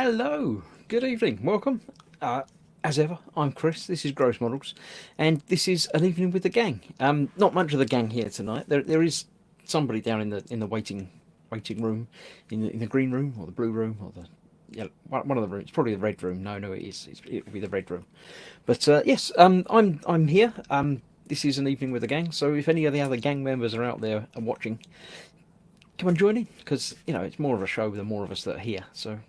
Hello, good evening, welcome. As ever, I'm Chris. This is Gross Models, and this is an evening with the gang. Not much of the gang here tonight. There is somebody down in the waiting room, in the green room or the blue room or the one of the rooms. Probably the red room. No, it is. It will be the red room. But yes, I'm here. This is an evening with the gang. So if any of the other gang members are out there and watching, come and join in because it's more of a show the more of us that are here. So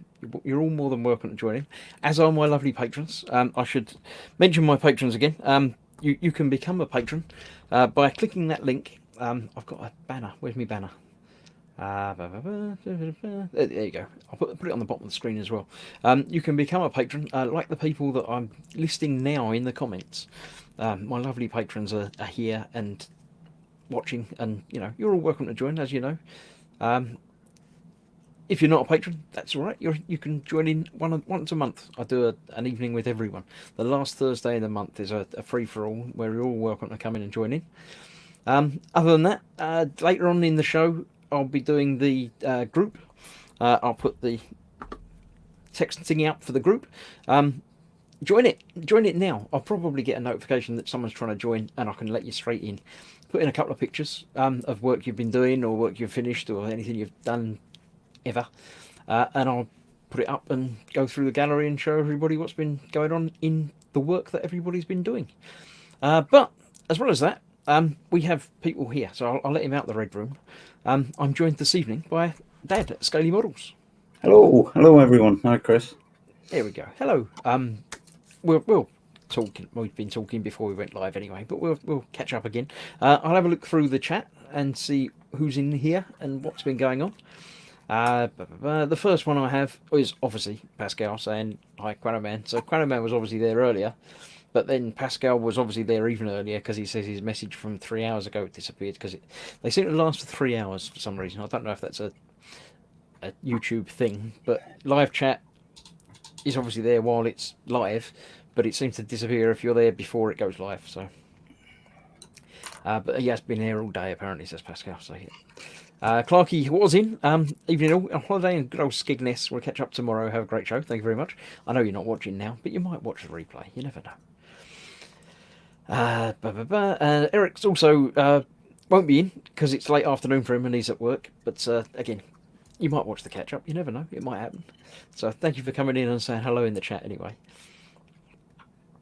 you're all more than welcome to join in, as are my lovely patrons. I should mention my patrons again. You can become a patron by clicking that link. I've got a banner. Where's my banner? There you go. I'll put it on the bottom of the screen as well. You can become a patron, like the people that I'm listing now in the comments. My lovely patrons are here and watching, and you're all welcome to join, as you know. If you're not a patron, that's all right. You can join in once a month. I do an evening with everyone. The last Thursday in the month is a free for all where you're all welcome to come in and join in. Other than that, later on in the show, I'll be doing the group. I'll put the texting out for the group. Join it now. I'll probably get a notification that someone's trying to join, and I can let you straight in. Put in a couple of pictures of work you've been doing or work you've finished or anything you've done ever, and I'll put it up and go through the gallery and show everybody what's been going on in the work that everybody's been doing. But as well as that, we have people here, so I'll let him out the red room. I'm joined this evening by Dad at Scaly Models. Hello everyone. Hi Chris. There we go. Hello. We'll talking. We've been talking before we went live anyway, but we'll catch up again. I'll have a look through the chat and see who's in here and what's been going on. The first one I have is obviously Pascal saying hi, Quanoman. So Quanoman was obviously there earlier, but then Pascal was obviously there even earlier because he says his message from 3 hours ago disappeared because they seem to last for 3 hours for some reason. I don't know if that's a YouTube thing, but live chat is obviously there while it's live, but it seems to disappear if you're there before it goes live. So, but he has been here all day apparently, says Pascal. So yeah. Clarky was in. Evening all. On holiday in good old Skegness. We'll catch up tomorrow. Have a great show. Thank you very much. I know you're not watching now, but you might watch the replay. You never know. Eric's also won't be in because it's late afternoon for him and he's at work. But again, you might watch the catch up. You never know. It might happen. So thank you for coming in and saying hello in the chat anyway.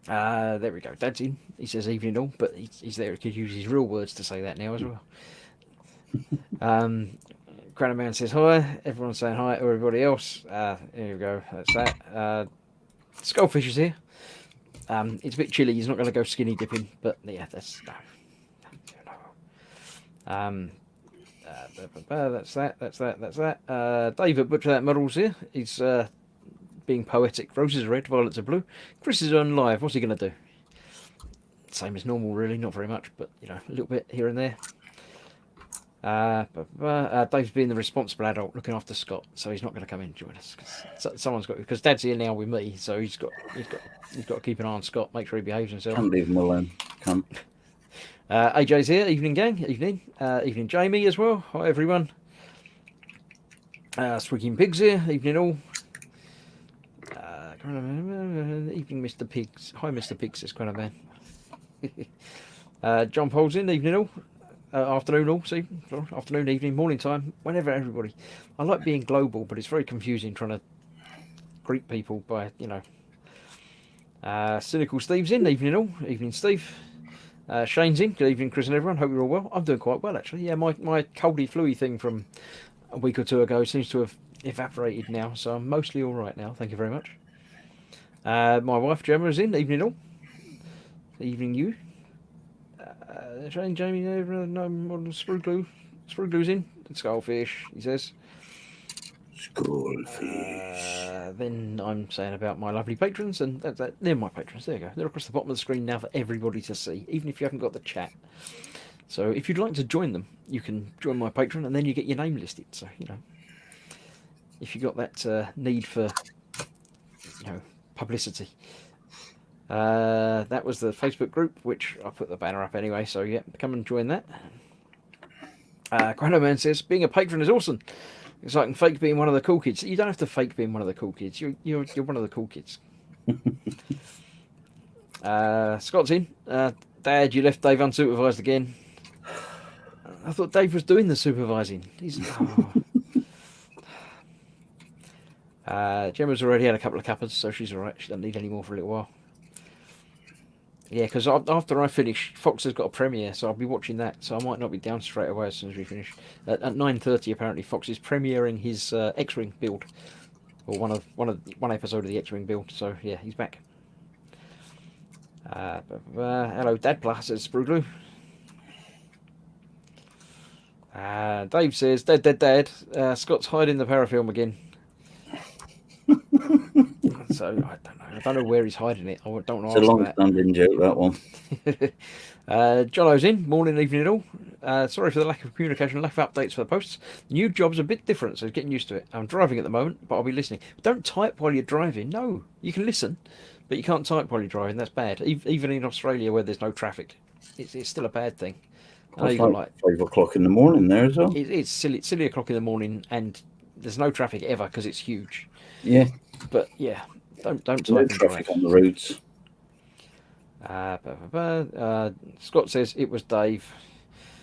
There we go. Dad's in. He says evening all, but he's there. He could use his real words to say that now as well. Crown Man says hi. Everyone's saying hi to everybody else. Here we go. That's that. Skullfish is here. It's a bit chilly. He's not going to go skinny dipping, but yeah, that's no. That's that. David Butcher that models here. He's being poetic. Roses are red, violets are blue. Chris is on live. What's he going to do? Same as normal, really. Not very much, but a little bit here and there. Dave's being the responsible adult looking after Scott, so he's not going to come in and join us. Someone's got, because Dad's here now with me, so he's got to keep an eye on Scott, make sure he behaves himself. Can't leave him alone. Can't. AJ's here. Evening gang. Evening Jamie as well. Hi everyone. Swigging Pigs here. Evening all. Evening Mr. Pigs. Hi Mr. Pigs, says Quanaman. John Paul's in. Evening all. Afternoon all. See, afternoon, evening, morning time, whenever everybody. I like being global, but it's very confusing trying to greet people by Cynical Steve's in. Evening all. Evening Steve. Shane's in. Good evening, Chris and everyone. Hope you're all well. I'm doing quite well actually. Yeah, my coldy fluey thing from a week or two ago seems to have evaporated now, so I'm mostly all right now. Thank you very much. My wife Gemma is in. Evening all. Evening you. Shane, Jamie, no more Sprue Glue. Sprue Glue's in. Skullfish, he says. Skullfish. Then I'm saying about my lovely patrons, and they're my patrons. There you go. They're across the bottom of the screen now for everybody to see, even if you haven't got the chat. So if you'd like to join them, you can join my patron, and then you get your name listed. So if you got that need for publicity. That was the Facebook group, which I put the banner up anyway, so yeah, come and join that. Quanoman says, being a patron is awesome. It's like fake being one of the cool kids. You don't have to fake being one of the cool kids. You're one of the cool kids. Scott's in. Dad, you left Dave unsupervised again. I thought Dave was doing the supervising. Gemma's already had a couple of cuppas, so she's alright. She doesn't need any more for a little while. Yeah, because after I finish, Fox has got a premiere, so I'll be watching that. So I might not be down straight away as soon as we finish. At 9:30, apparently, Fox is premiering his X-Wing build, or one episode of the X-Wing build. So yeah, he's back. Hello, Dad Plus, says Spruglu. Dave says, Dad, Scott's hiding the parafilm again. So I don't know. I don't know where he's hiding it. I don't know. It's a long-standing joke, that one. Jono's in. Morning, evening, all. Sorry for the lack of communication, lack of updates for the posts. New job's a bit different, so getting used to it. I'm driving at the moment, but I'll be listening. Don't type while you're driving. No, you can listen, but you can't type while you're driving. That's bad. Even in Australia, where there's no traffic, it's still a bad thing. It's like 5 o'clock in the morning there as well. It's silly o'clock in the morning, and there's no traffic ever because it's huge. Yeah. But yeah, don't type. No traffic on the roads. Scott says it was Dave.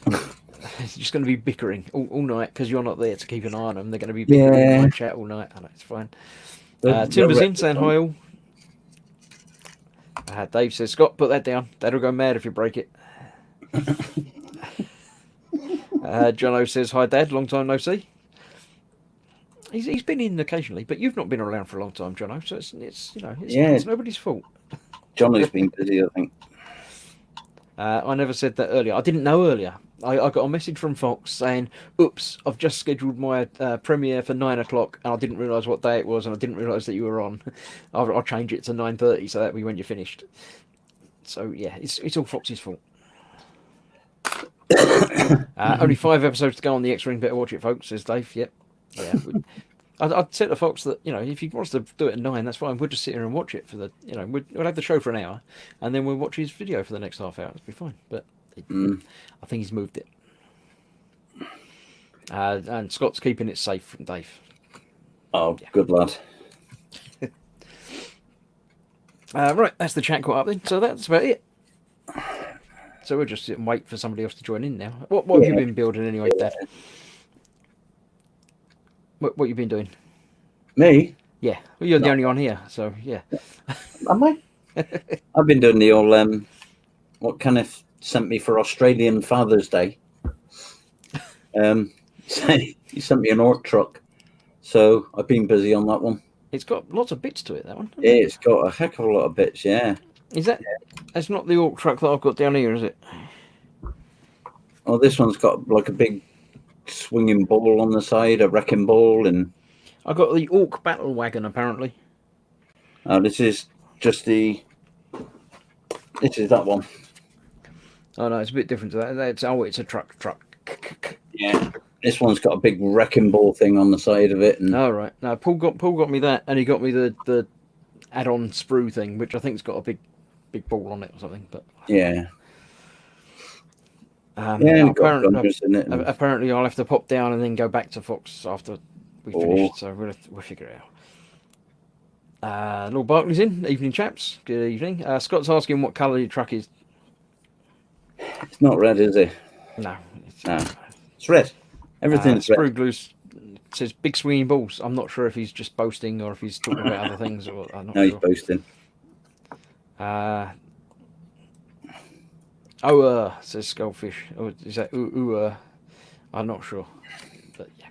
It's just going to be bickering all night because you're not there to keep an eye on them. They're going to be bickering in my chat all night. I know, it's fine. Timber's in saying hi all. Dave says, Scott, put that down. That'll go mad if you break it. Jono says, hi Dad, long time no see. He's been in occasionally, but you've not been around for a long time, Jono. So it's nobody's fault. Johnny's been busy, I think. I never said that earlier. I didn't know earlier. I got a message from Fox saying, oops, I've just scheduled my premiere for 9 o'clock and I didn't realise what day it was and I didn't realise that you were on. I'll change it to 9:30 so that'll be when you're finished. So yeah, it's all Fox's fault. Only 5 episodes to go on the X-Wing. Better watch it, folks, says Dave. Yep. Yeah. I'd said to Fox that, if he wants to do it at 9, that's fine. We'll just sit here and watch it for the, we'll have the show for an hour and then we'll watch his video for the next half hour. It'll be fine. But I think he's moved it. And Scott's keeping it safe from Dave. Oh, yeah. Good lad. Right, that's the chat caught up then. So that's about it. So we'll just sit and wait for somebody else to join in now. What have you been building anyway, Dad? What you been doing? Me? Yeah. Well, you're the only one here, so yeah. Am I? I've been doing the old what Kenneth sent me for Australian Father's Day. He sent me an orc truck, so I've been busy on that one. It's got lots of bits to it, that one. Yeah, it's got a heck of a lot of bits. Yeah. Is that? That's not the orc truck that I've got down here, is it? Oh, this one's got like a big swinging ball on the side, a wrecking ball, and I got the orc battle wagon apparently. Oh, this is just this is that one. Oh no, it's a bit different to that. It's a truck. Yeah, this one's got a big wrecking ball thing on the side of it. And all right, no, Paul got me that, and he got me the add-on sprue thing, which I think's got a big ball on it or something. But yeah. Apparently, I'll have to pop down and then go back to Fox after we finish. So we'll figure it out. Lord Barkley's in. Evening, chaps. Good evening. Scott's asking what colour your truck is. It's not red, is it? No. It's red. Everything's red. Sprue Glue says big swinging balls. I'm not sure if he's just boasting or if he's talking about other things. Or I'm not sure. He's boasting. Says Skullfish. Or is that I'm not sure. But yeah.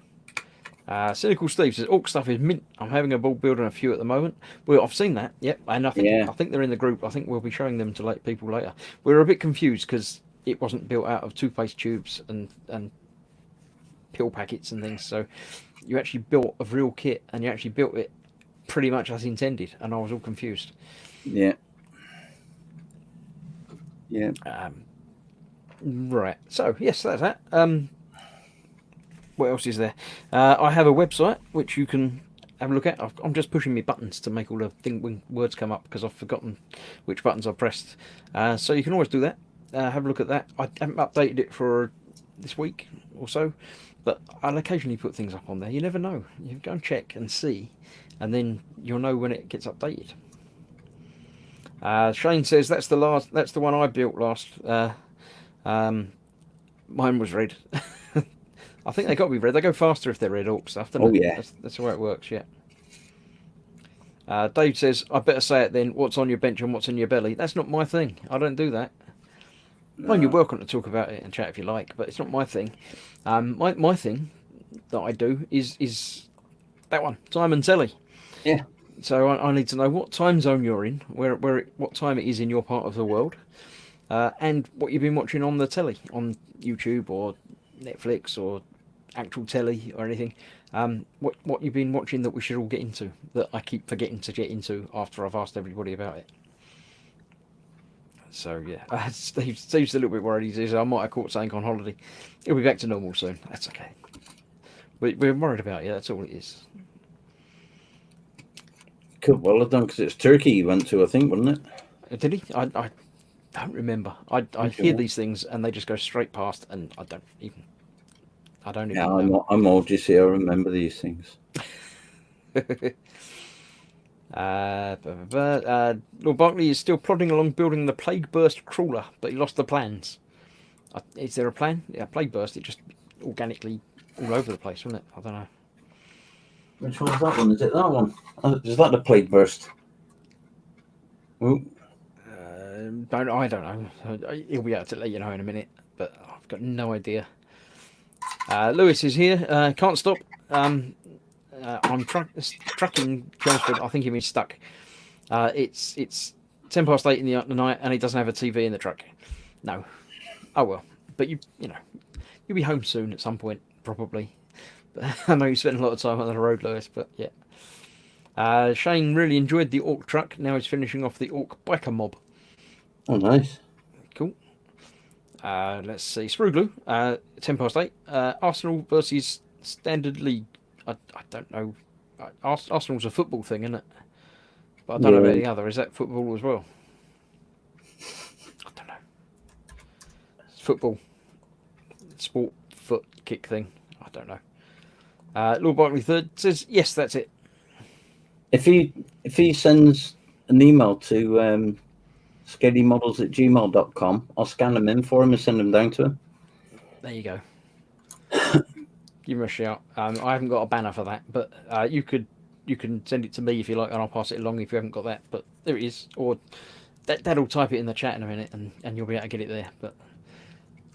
Cynical Steve says orc stuff is mint. I'm having a ball building a few at the moment. Well, I've seen that. Yep, and I think they're in the group. I think we'll be showing them to people later. We're a bit confused because it wasn't built out of toothpaste tubes and pill packets and things. So you actually built a real kit and you actually built it pretty much as intended. And I was all confused. Yeah. Yeah. Right. So yes, that's that. What else is there? I have a website which you can have a look at. I'm just pushing my buttons to make all the words come up because I've forgotten which buttons I've pressed. So you can always do that. Have a look at that. I haven't updated it for this week or so, But I'll occasionally put things up on there. You never know. You go and check and see, and then you'll know when it gets updated. Shane says that's the one I built last. Mine was red. I think they got to be red. They go faster if they're red orc stuff, don't Oh they? yeah. That's the way it works. Yeah. Dave says, I better say it then. What's on your bench and what's in your belly? That's not my thing. I don't do that. Well, you're welcome to talk about it and chat if you like, but it's not my thing. My thing that I do is that one, time and telly. Yeah. So I need to know what time zone you're in, what time it is in your part of the world, and what you've been watching on the telly, on YouTube or Netflix or actual telly or anything. What you've been watching that we should all get into, that I keep forgetting to get into after I've asked everybody about it. So yeah, Steve's a little bit worried. He says I might have caught something on holiday. He'll be back to normal soon. That's okay. We're worried about you. That's all it is. Could well have done because it's Turkey you went to, I think, wasn't it? Did he? I don't remember. I hear these things and they just go straight past, and I don't even. Yeah, know. I'm old. You see, I remember these things. Lord Barkley is still plodding along building the Plague Burst crawler, but he lost the plans. Is there a plan? Yeah, Plague Burst. It just organically all over the place, wasn't it? I don't know. Which one's that one? Is it that one? Is that the Plague Burst? Ooh. I don't know. He'll be able to let you know in a minute, but I've got no idea. Lewis is here. Can't stop. I'm trucking Chelmsford. I think he means stuck. It's 8:10 in the night, and he doesn't have a TV in the truck. No. Oh well. But you'll be home soon at some point, probably. But I know you spent a lot of time on the road, Lewis. But yeah. Shane really enjoyed the Orc truck. Now he's finishing off the Orc biker mob. Oh, nice. Cool. Let's see. Sprue 8:10. Arsenal versus Standard League. I don't know. Arsenal's a football thing, isn't it? But I don't know about any other. Is that football as well? I don't know. It's football. Sport foot kick thing. I don't know. Lord Barkley III says, yes, that's it. If he sends an email to scarymodels@gmail.com, I'll scan them in for him and send them down to him. There you go. Give him a shout. I haven't got a banner for that, but you can send it to me if you like, and I'll pass it along if you haven't got that. But there it is. Or Dad'll type it in the chat in a minute, and you'll be able to get it there. But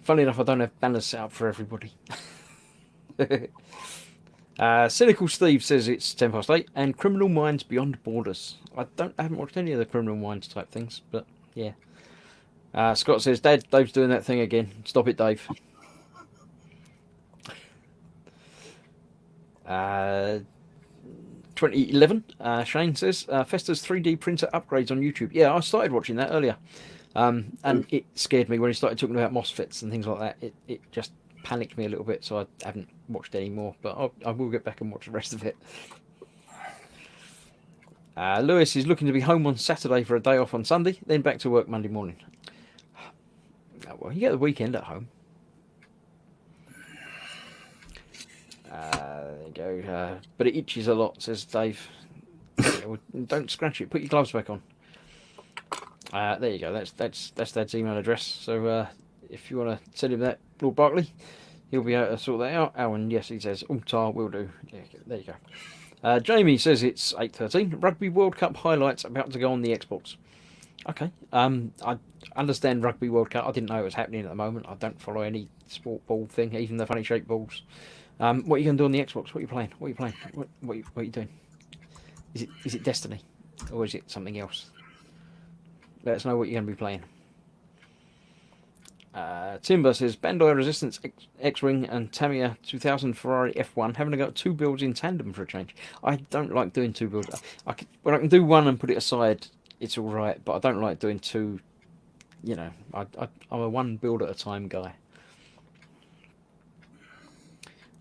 funnily enough, I don't have banners set up for everybody. Cynical Steve says it's 8:10, and Criminal Minds Beyond Borders. I haven't watched any of the Criminal Minds type things, but yeah. Scott says, Dave's doing that thing again. Stop it, Dave. 2011, Shane says, Festa's 3D printer upgrades on YouTube. Yeah, I started watching that earlier. And it scared me when he started talking about MOSFETs and things like that. It just panicked me a little bit, so I haven't watched any more, but I will get back and watch the rest of it. Lewis is looking to be home on Saturday for a day off on Sunday, then back to work Monday morning. Well, you get the weekend at home. There you go. But it itches a lot, says Dave. Don't scratch it. Put your gloves back on. There you go. That's Dad's email address. So if you want to send him that, Lord Barkley, he'll be able to sort that out. Oh, and yes, he says, Tar will do. Yeah, there you go. Jamie says it's 8:13. Rugby World Cup highlights about to go on the Xbox. Okay. I understand Rugby World Cup. I didn't know it was happening at the moment. I don't follow any sport ball thing, even the funny shaped balls. What are you going to do on the Xbox? What are you playing? What are you doing? Is it Destiny, or is it something else? Let us know what you're going to be playing. Timber says Bandai Resistance X-Wing and Tamiya 2000 Ferrari F1 having got two builds in tandem for a change. I don't like doing two builds. When I can do one and put it aside, it's all right. But I don't like doing two. You know, I'm a one build at a time guy.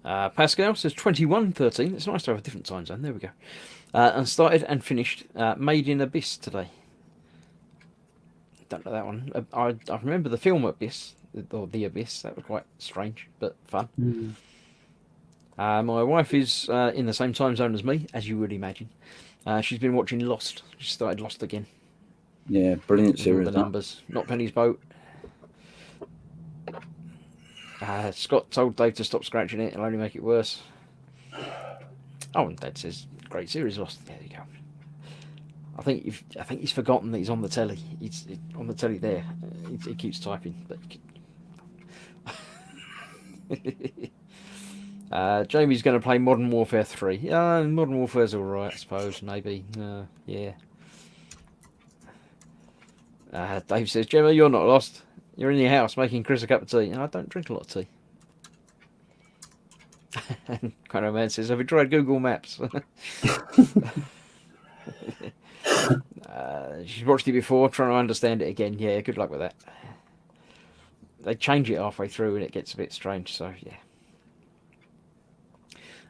Pascal says 21:13. It's nice to have a different time zone. There we go. And started and finished Made in Abyss today. Don't know that one. I remember the film Abyss, or The Abyss. That was quite strange, but fun. My wife is in the same time zone as me, as you would imagine. She's been watching Lost. She started Lost again. Yeah, brilliant With all series. the numbers. Not Penny's boat. Scott told Dave to stop scratching it. It'll only make it worse. Oh, and Dad says, great series, Lost. There you go. I think he's forgotten that he's on the telly. He's on the telly there. He keeps typing. But Jamie's going to play Modern Warfare 3. Modern Warfare's alright, I suppose. Maybe. Yeah. Dave says, Gemma, you're not lost. You're in your house making Chris a cup of tea. I don't drink a lot of tea. And Quano Man says, have you tried Google Maps? She's watched it before, trying to understand it again. Yeah, good luck with that. They change it halfway through and it gets a bit strange, so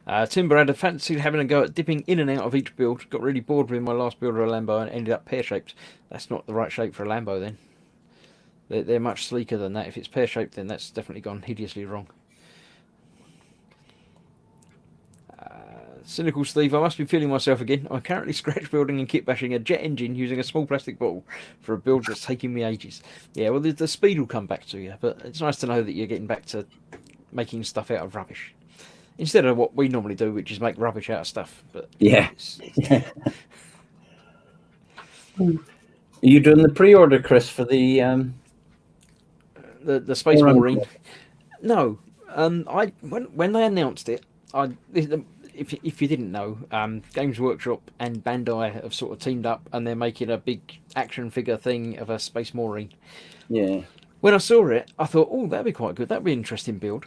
yeah. Timber had fancied having a go at dipping in and out of each build. Got really bored with my last build of a Lambo and ended up pear-shaped. That's not the right shape for a Lambo then. They're much sleeker than that. If it's pear-shaped, then that's definitely gone hideously wrong. Cynical Steve, I must be feeling myself again. I'm currently scratch building and kit bashing a jet engine using a small plastic bottle for a build that's taking me ages. Yeah, well, the speed will come back to you, but it's nice to know that you're getting back to making stuff out of rubbish. Instead of what we normally do, which is make rubbish out of stuff. But yeah. Are you doing the pre-order, Chris, for the Space Marine? No. When they announced it, if you didn't know, Games Workshop and Bandai have sort of teamed up, and they're making a big action figure thing of a Space Marine. Yeah. When I saw it, I thought, oh, that'd be quite good. That'd be an interesting build.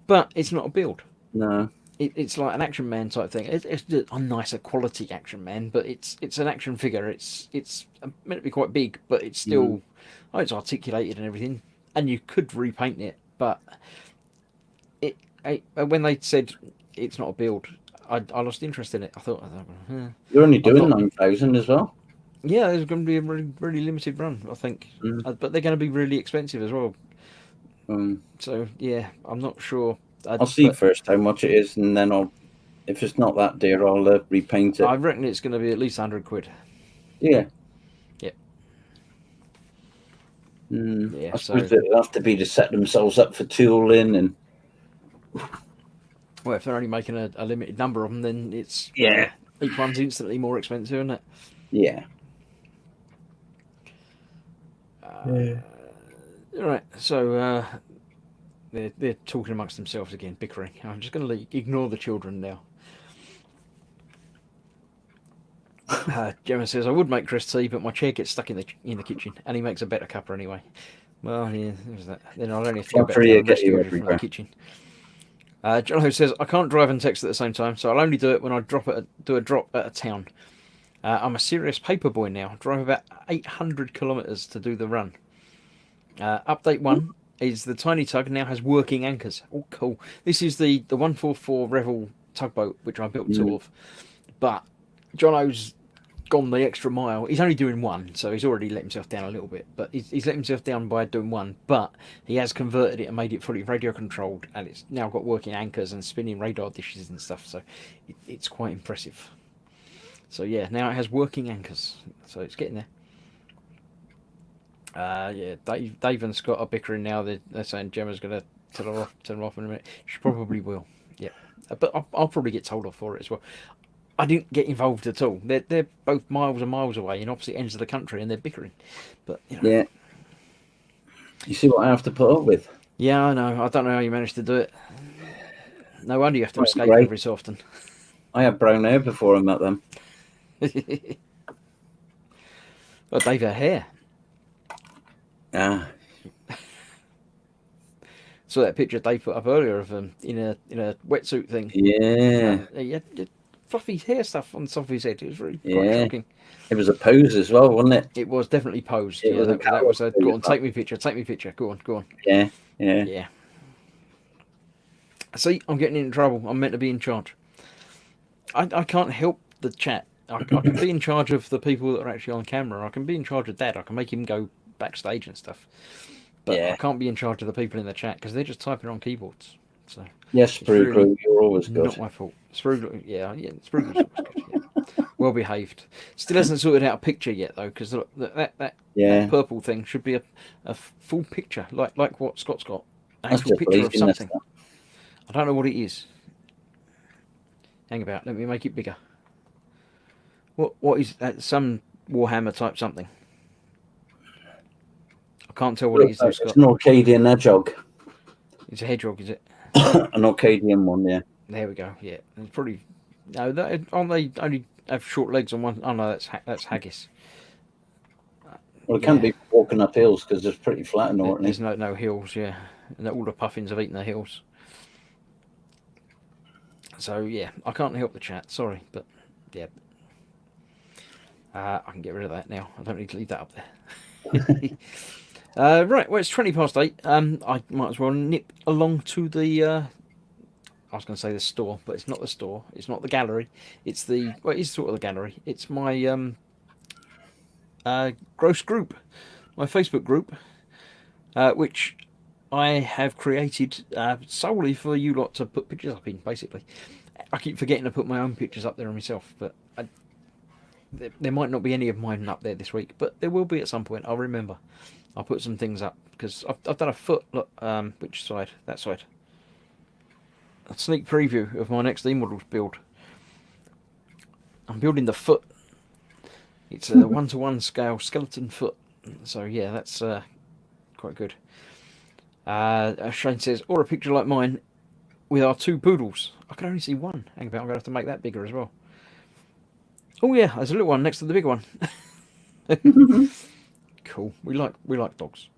But it's not a build. No. It's like an Action Man type thing. It's a nicer quality Action Man, but it's an action figure. It's meant to be quite big, but it's still it's articulated and everything. And you could repaint it, but when they said it's not a build, I lost interest in it. I thought, you're only doing 9,000 as well. Yeah, there's going to be a really, really limited run, I think, but they're going to be really expensive as well. So yeah, I'm not sure. I'll see first how much it is, and then if it's not that dear, I'll repaint it. I reckon it's going to be at least £100. Yeah. Yeah. I suppose it'll have to be to set themselves up for tooling and. Well, if they're only making a limited number of them, then it's each one's instantly more expensive, isn't it? Yeah. Right. So they're talking amongst themselves again, bickering. I'm just going to ignore the children now. Gemma says, I would make Chris tea, but my chair gets stuck in the kitchen, and he makes a better cuppa anyway. Well, yeah, there's that. Then I'll only have to go back to the from the kitchen. Jono says, I can't drive and text at the same time, so I'll only do it when I do a drop at a town. I'm a serious paper boy now. I drive about 800 kilometres to do the run. Update 1 is the tiny tug now has working anchors. Oh, cool. This is the 144 Revel tugboat, which I built 2 of. But Jono's gone the extra mile. He's only doing 1, so he's already let himself down a little bit. But he's let himself down by doing 1. But he has converted it and made it fully radio controlled, and it's now got working anchors and spinning radar dishes and stuff. So it's quite impressive. So yeah, now it has working anchors. So it's getting there. Yeah, Dave and Scott are bickering now. They're saying Gemma's going to turn her off in a minute. She probably will. Yeah, but I'll probably get told off for it as well. I didn't get involved at all. They're both miles and miles away in opposite ends of the country, and they're bickering. But yeah, you see what I have to put up with. Yeah, I know. I don't know how you managed to do it. No wonder you have to escape every so often. I had brown hair before I met them. Well, Dave had hair. Saw that picture Dave put up earlier of him in a wetsuit thing. Yeah. He had fluffy hair stuff on the top of his head. It was really quite shocking. It was a pose as well, wasn't it? It was definitely posed. Yeah, that was a go on, take me picture. Go on. Yeah. See, I'm getting in trouble. I'm meant to be in charge. I can't help the chat. I can be in charge of the people that are actually on camera. I can be in charge of Dad. I can make him go backstage and stuff. But I can't be in charge of the people in the chat because they're just typing on keyboards. So Yes, it's really Sprue, you're always good. not my fault. Sprugel, yeah, Sprugel's always good. Yeah. Well behaved. Still hasn't sorted out a picture yet though, because that Yeah, purple thing should be a full picture, like what Scott's got. An that's actual just picture of laziness. something. I don't know what it is. Hang about. Let me make it bigger. What is that? Some Warhammer type something. I can't tell what it is though, It's Scott. an Orcadian hedgehog. It's a hedgehog, is it? An Orcadian one, yeah. There we go. Yeah, it's probably no. Aren't they only have short legs on one? Oh no, that's haggis. Well, it can't Yeah, be walking up hills because it's pretty flat in there's Orkney. no hills. Yeah, and all the puffins have eaten the hills. So yeah, I can't help the chat. Sorry, but yeah, I can get rid of that now. I don't need to leave that up there. Right, well it's 8:20. I might as well nip along to the. I was going to say the store, but it's not the store. It's not the gallery. It's the well, it's sort of the gallery. It's my gross group, my Facebook group, which I have created solely for you lot to put pictures up in. Basically, I keep forgetting to put my own pictures up there myself, but there might not be any of mine up there this week, but there will be at some point. I'll remember. I'll put some things up because I've done a foot. Look, which side? That side. A sneak preview of my next E-models build. I'm building the foot. It's a 1:1 scale skeleton foot. So yeah, that's quite good. Shane says, or a picture like mine with our 2 poodles. I can only see one. Hang about, I'm going to have to make that bigger as well. Oh yeah, there's a little one next to the big one. Cool. We like dogs.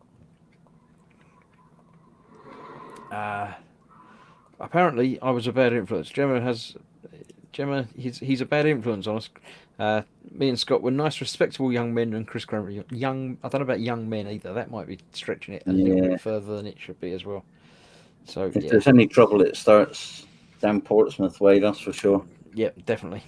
Apparently, I was a bad influence. Gemma. He's a bad influence on us. Me and Scott were nice, respectable young men, and Chris Kramer, young. I don't know about young men either. That might be stretching it a little bit further than it should be as well. So If there's any trouble, it starts down Portsmouth way, that's for sure. Yep, definitely.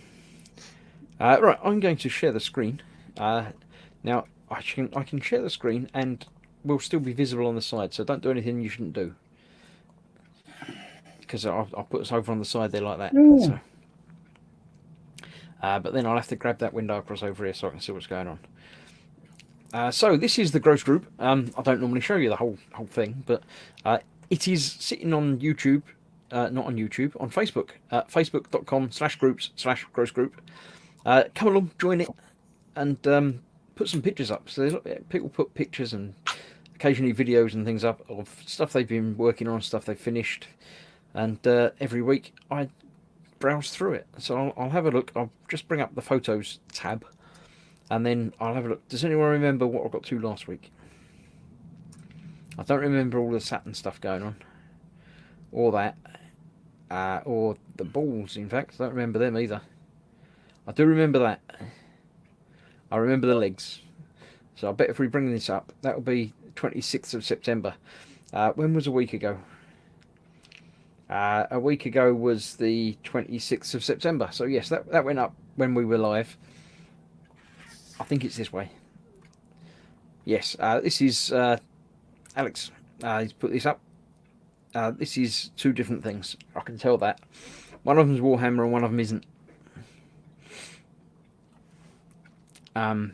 Right, I'm going to share the screen. Now I can share the screen and will still be visible on the side. So don't do anything you shouldn't do. Because I'll put us over on the side there like that. So. But then I'll have to grab that window across over here so I can see what's going on. So this is the gross group. I don't normally show you the whole thing, but it is sitting on YouTube, not on YouTube, on Facebook. Facebook.com/groups/gross group. Come along, join it, and put some pictures up. So people put pictures and occasionally videos and things up of stuff they've been working on, stuff they've finished, and every week I browse through it. So I'll have a look. I'll just bring up the photos tab, and then I'll have a look. Does anyone remember what I got to last week? I don't remember all the Saturn stuff going on, or that, or the balls. In fact, I don't remember them either. I do remember that. I remember the legs. So I bet if we bring this up, that will be 26th of September. When was a week ago? A week ago was the 26th of September. So yes, that went up when we were live. I think it's this way. Yes, this is Alex. He's put this up. This is 2 different things. I can tell that. One of them's Warhammer and one of them isn't. I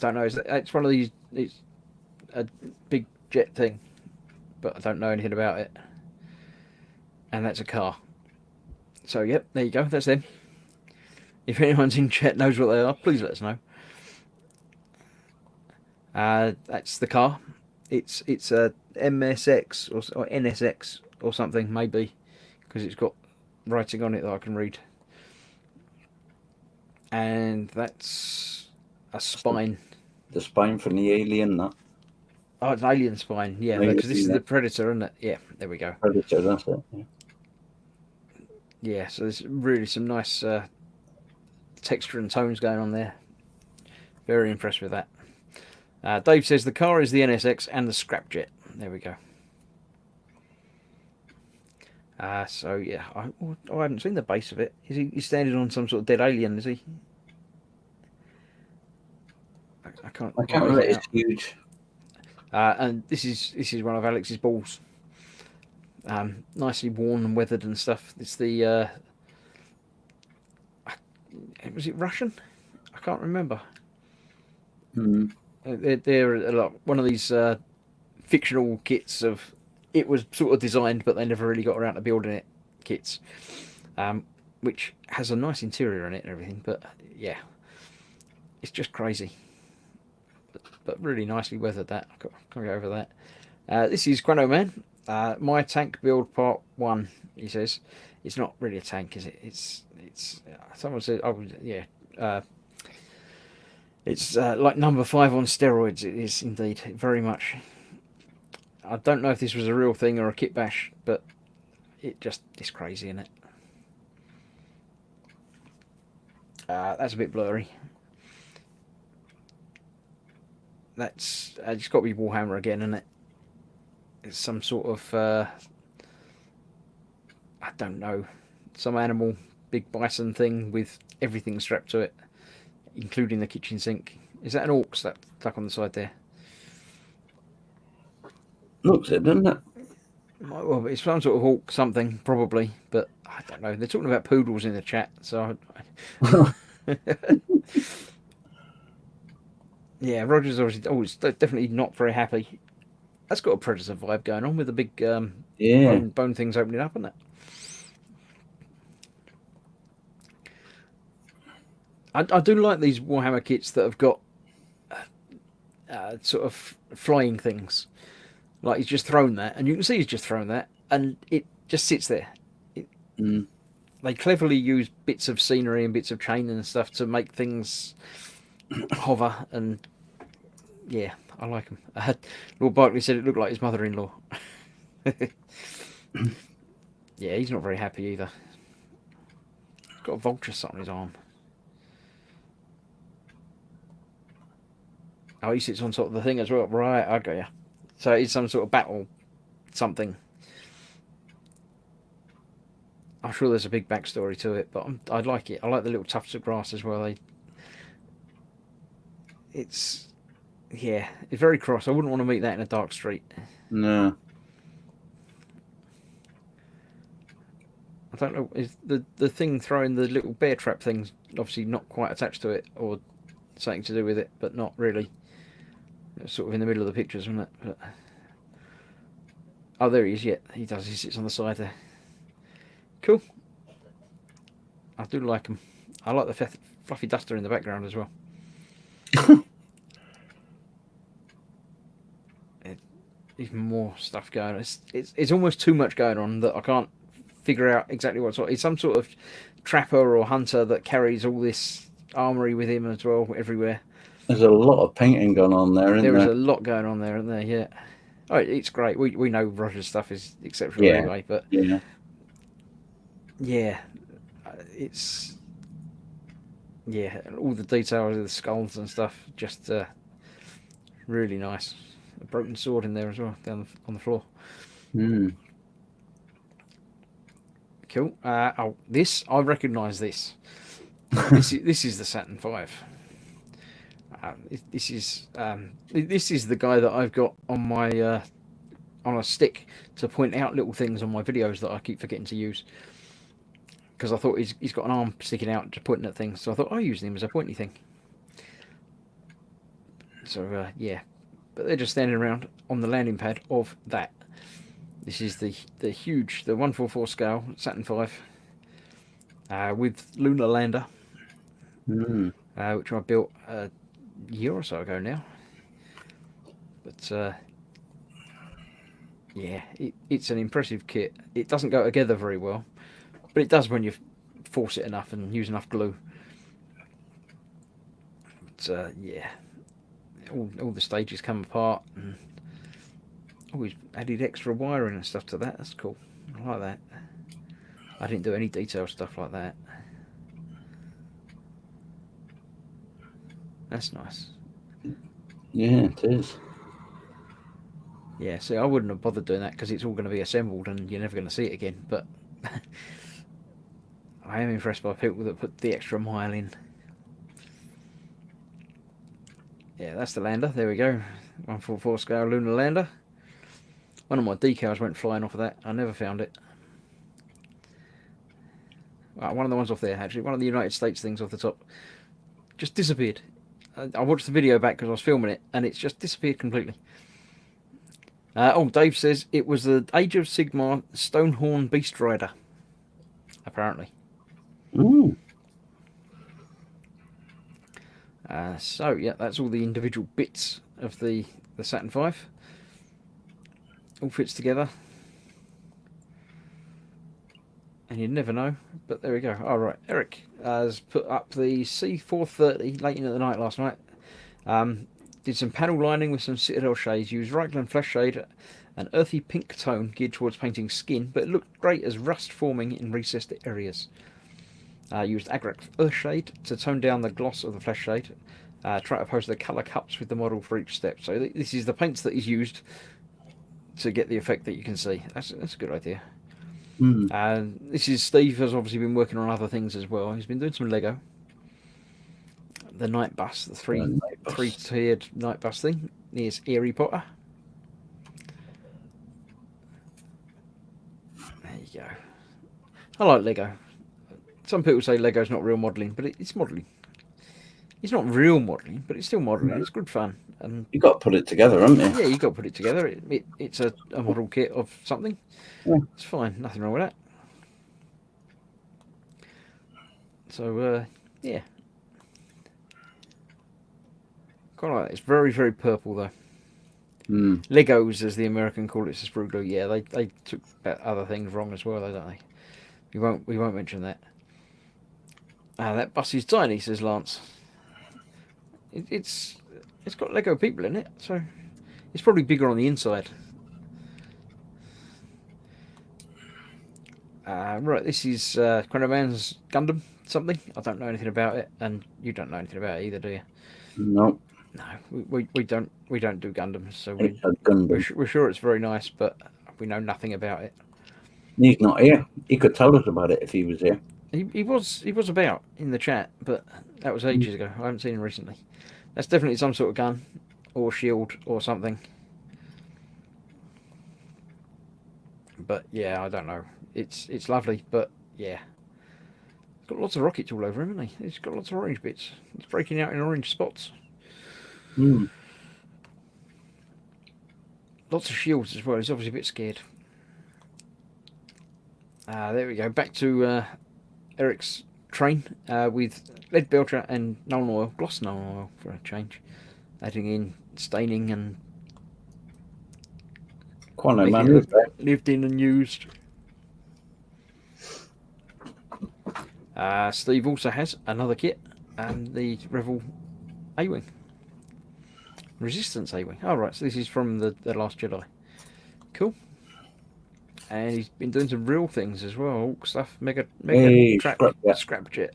don't know. It's one of these. It's a big jet thing, but I don't know anything about it. And that's a car. So yep, there you go. That's them. If anyone's in chat knows what they are, please let us know. That's the car. It's a MSX or NSX or something maybe, because it's got writing on it that I can read. And that's a spine. The spine from the alien, that. Oh, it's an alien spine. Yeah, because this is the Predator, isn't it? Yeah, there we go. Predator, that's it. Yeah. Yeah, so there's really some nice texture and tones going on there. Very impressed with that. Dave says the car is the NSX and the scrapjet. There we go. So yeah, I haven't seen the base of it. He's standing on some sort of dead alien, is he? I can't remember. It's huge. And this is one of Alex's balls. nicely worn and weathered and stuff. It's the was it Russian? I can't remember. Mm. They're a lot, one of these fictional kits of it was sort of designed, but they never really got around to building it kits, which has a nice interior in it and everything. But yeah, it's just crazy, but really nicely weathered. That I can't go over that. This is Quano Man. My tank build part 1. He says it's not really a tank, is it? It's someone said, oh yeah. It's like number 5 on steroids. It is indeed very much. I don't know if this was a real thing or a kit bash, but it's crazy, isn't it? That's a bit blurry. That's it's got to be Warhammer again, isn't it? It's some sort of I don't know, some animal, big bison thing with everything strapped to it, including the kitchen sink. Is that an orc stuck on the side there? Looks it, doesn't it? Well, it's some sort of hawk something, probably, but I don't know. They're talking about poodles in the chat, so. Yeah, Roger's obviously. Oh, it's definitely not very happy. That's got a Predator vibe going on with the big Yeah. bone things opening up, isn't it? I do like these Warhammer kits that have got sort of flying things. Like he's just thrown that, and you can see he's just thrown that, and it just sits there. Mm. They cleverly use bits of scenery and bits of chain and stuff to make things hover, and yeah, I like them. Lord Barkley said it looked like his mother-in-law. Yeah, he's not very happy either. He's got a vulture sat on his arm. Oh, he sits on top of the thing as well. Right, I got you. So it's some sort of battle something. I'm sure there's a big backstory to it, but I like it. I like the little tufts of grass as well. It's very cross. I wouldn't want to meet that in a dark street. No. I don't know. Is the thing throwing the little bear trap things obviously not quite attached to it, or something to do with it, but not really. It's sort of in the middle of the pictures, isn't it? But, oh, there he is. Yeah, he does. He sits on the side there. Cool. I do like him. I like the fluffy duster in the background as well. Even more stuff going on. It's almost too much going on that I can't figure out exactly what's what. He's some sort of trapper or hunter that carries all this armory with him as well everywhere. There's a lot of painting going on there, isn't there? There is a lot going on there, isn't there? Yeah. Oh, it's great. We know Roger's stuff is exceptional anyway, but yeah, it's all the details of the skulls and stuff just really nice. A broken sword in there as well down on the floor. Mm. Cool. I recognise this. This is the Saturn V. This is the guy that I've got on my on a stick to point out little things on my videos that I keep forgetting to use. Because I thought he's got an arm sticking out to pointing at things, so I thought I'll use him as a pointy thing. So yeah, but they're just standing around on the landing pad of that. This is the 144 scale Saturn V with lunar lander, which I built a year or so ago now. But yeah, it's an impressive kit. It doesn't go together very well, but it does when you force it enough and use enough glue. But yeah, all the stages come apart, and we've added extra wiring and stuff to that. That's cool. I like that. I didn't do any detail stuff like that. That's nice. Yeah, it is. Yeah, see, I wouldn't have bothered doing that because it's all going to be assembled and you're never going to see it again. But I am impressed by people that put the extra mile in. Yeah, that's the lander. There we go. 144 scale lunar lander. One of my decals went flying off of that. I never found it. One of the ones off there, actually. One of the United States things off the top. Just disappeared. I watched the video back because I was filming it, and it's just disappeared completely. Dave says it was the Age of Sigmar Stonehorn Beast Rider. Apparently. Ooh. So, yeah, that's all the individual bits of the Saturn V. All fits together. And you'd never know, but there we go. All right, Eric has put up the C430 late into the night last night. Did some panel lining with some Citadel shades. Used Reichland Flesh Shade, an earthy pink tone geared towards painting skin, but it looked great as rust forming in recessed areas. Used Agrak Earth Shade to tone down the gloss of the Flesh Shade. Try to post the colour cups with the model for each step. So this is the paints that he's used to get the effect that you can see. That's a good idea. And this is Steve has obviously been working on other things as well. He's been doing some Lego. The night bus, the three-tiered night bus thing. Here's Harry Potter. There you go. I like Lego. Some people say Lego's not real modelling, but it's modelling. It's not real modelling, but it's still modelling. It's good fun. And you got to put it together, haven't you? Yeah, you got to put it together. It's a model kit of something. Yeah. It's fine. Nothing wrong with that. So, yeah. Quite like it. It's very, very purple, though. Legos, as the American call it, is sprue glue. Yeah, they took other things wrong as well, though, don't they? We won't mention that. That bus is tiny, says Lance. It's got Lego people in it, so it's probably bigger on the inside. Right, this is Chronoman's Gundam something. I don't know anything about it, and you don't know anything about it either, do you? No. No, we don't do Gundams, so we're sure it's very nice, but we know nothing about it. He's not here. He could tell us about it if he was here. He was about in the chat, but that was ages ago. I haven't seen him recently. That's definitely some sort of gun or shield or something. But yeah, I don't know. It's lovely, but yeah. It's got lots of rockets all over him, hasn't he? It's got lots of orange bits. It's breaking out in orange spots. Lots of shields as well. He's obviously a bit scared. There we go. Back to Eric's train with lead belcher and Nuln oil, gloss Nuln oil for a change. Adding in staining and lived in and used. Steve also has another kit and the Revel A-Wing. Resistance A-Wing. Alright, so this is from the Last Jedi. Cool. And he's been doing some real things as well. Orc stuff. Mega scrapjet.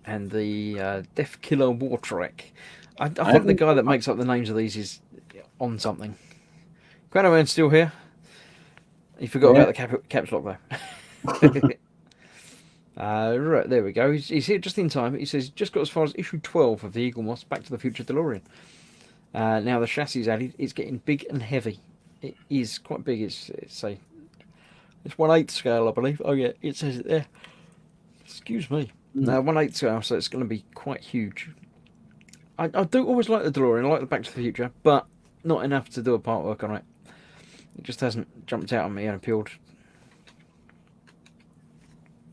And the Death Killer War Trek. I think the guy that makes up the names of these is on something. Quanoman's still here. He forgot about the caps lock though. Right, there we go. He's here just in time. He says, just got as far as issue 12 of the Eagle Moss Back to the Future DeLorean. Now the chassis added, it's getting big and heavy. It is quite big. It's 1/8 scale, I believe. Oh yeah, it says it there. Excuse me. No, 1/8 scale, so it's going to be quite huge. I do always like the DeLorean. I like the Back to the Future, but not enough to do a part work on it. It just hasn't jumped out on me and appealed.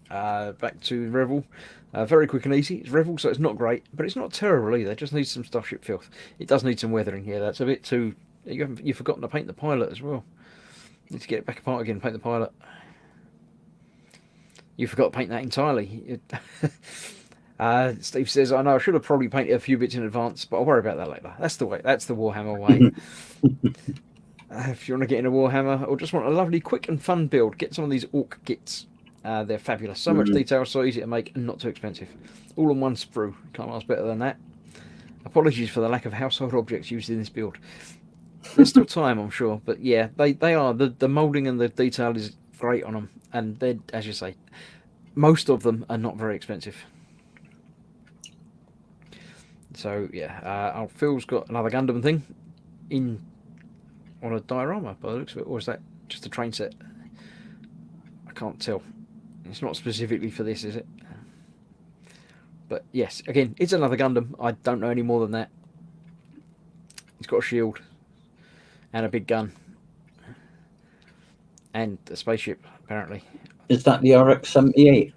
Back to Revel. Very quick and easy. It's Revel, so it's not great, but it's not terrible either. It just needs some Starship filth. It does need some weathering here. That's a bit too... You've forgotten to paint the pilot as well. Need to get it back apart again and paint the pilot. You forgot to paint that entirely. Steve says, I know I should have probably painted a few bits in advance, but I'll worry about that later. That's the way. That's the Warhammer way. If you want to get in a Warhammer or just want a lovely, quick and fun build, get some of these Orc kits. They're fabulous. So much detail, so easy to make and not too expensive. All on one sprue. Can't ask better than that. Apologies for the lack of household objects used in this build. There's still time, I'm sure, but yeah, they are. The moulding and the detail is great on them, and they're, as you say, most of them are not very expensive. So yeah, Phil's got another Gundam thing in on a diorama by the looks of it, or is that just a train set? I can't tell. It's not specifically for this, is it? But yes, again, it's another Gundam. I don't know any more than that. He's got a shield and a big gun and a spaceship, apparently. Is that the RX-78?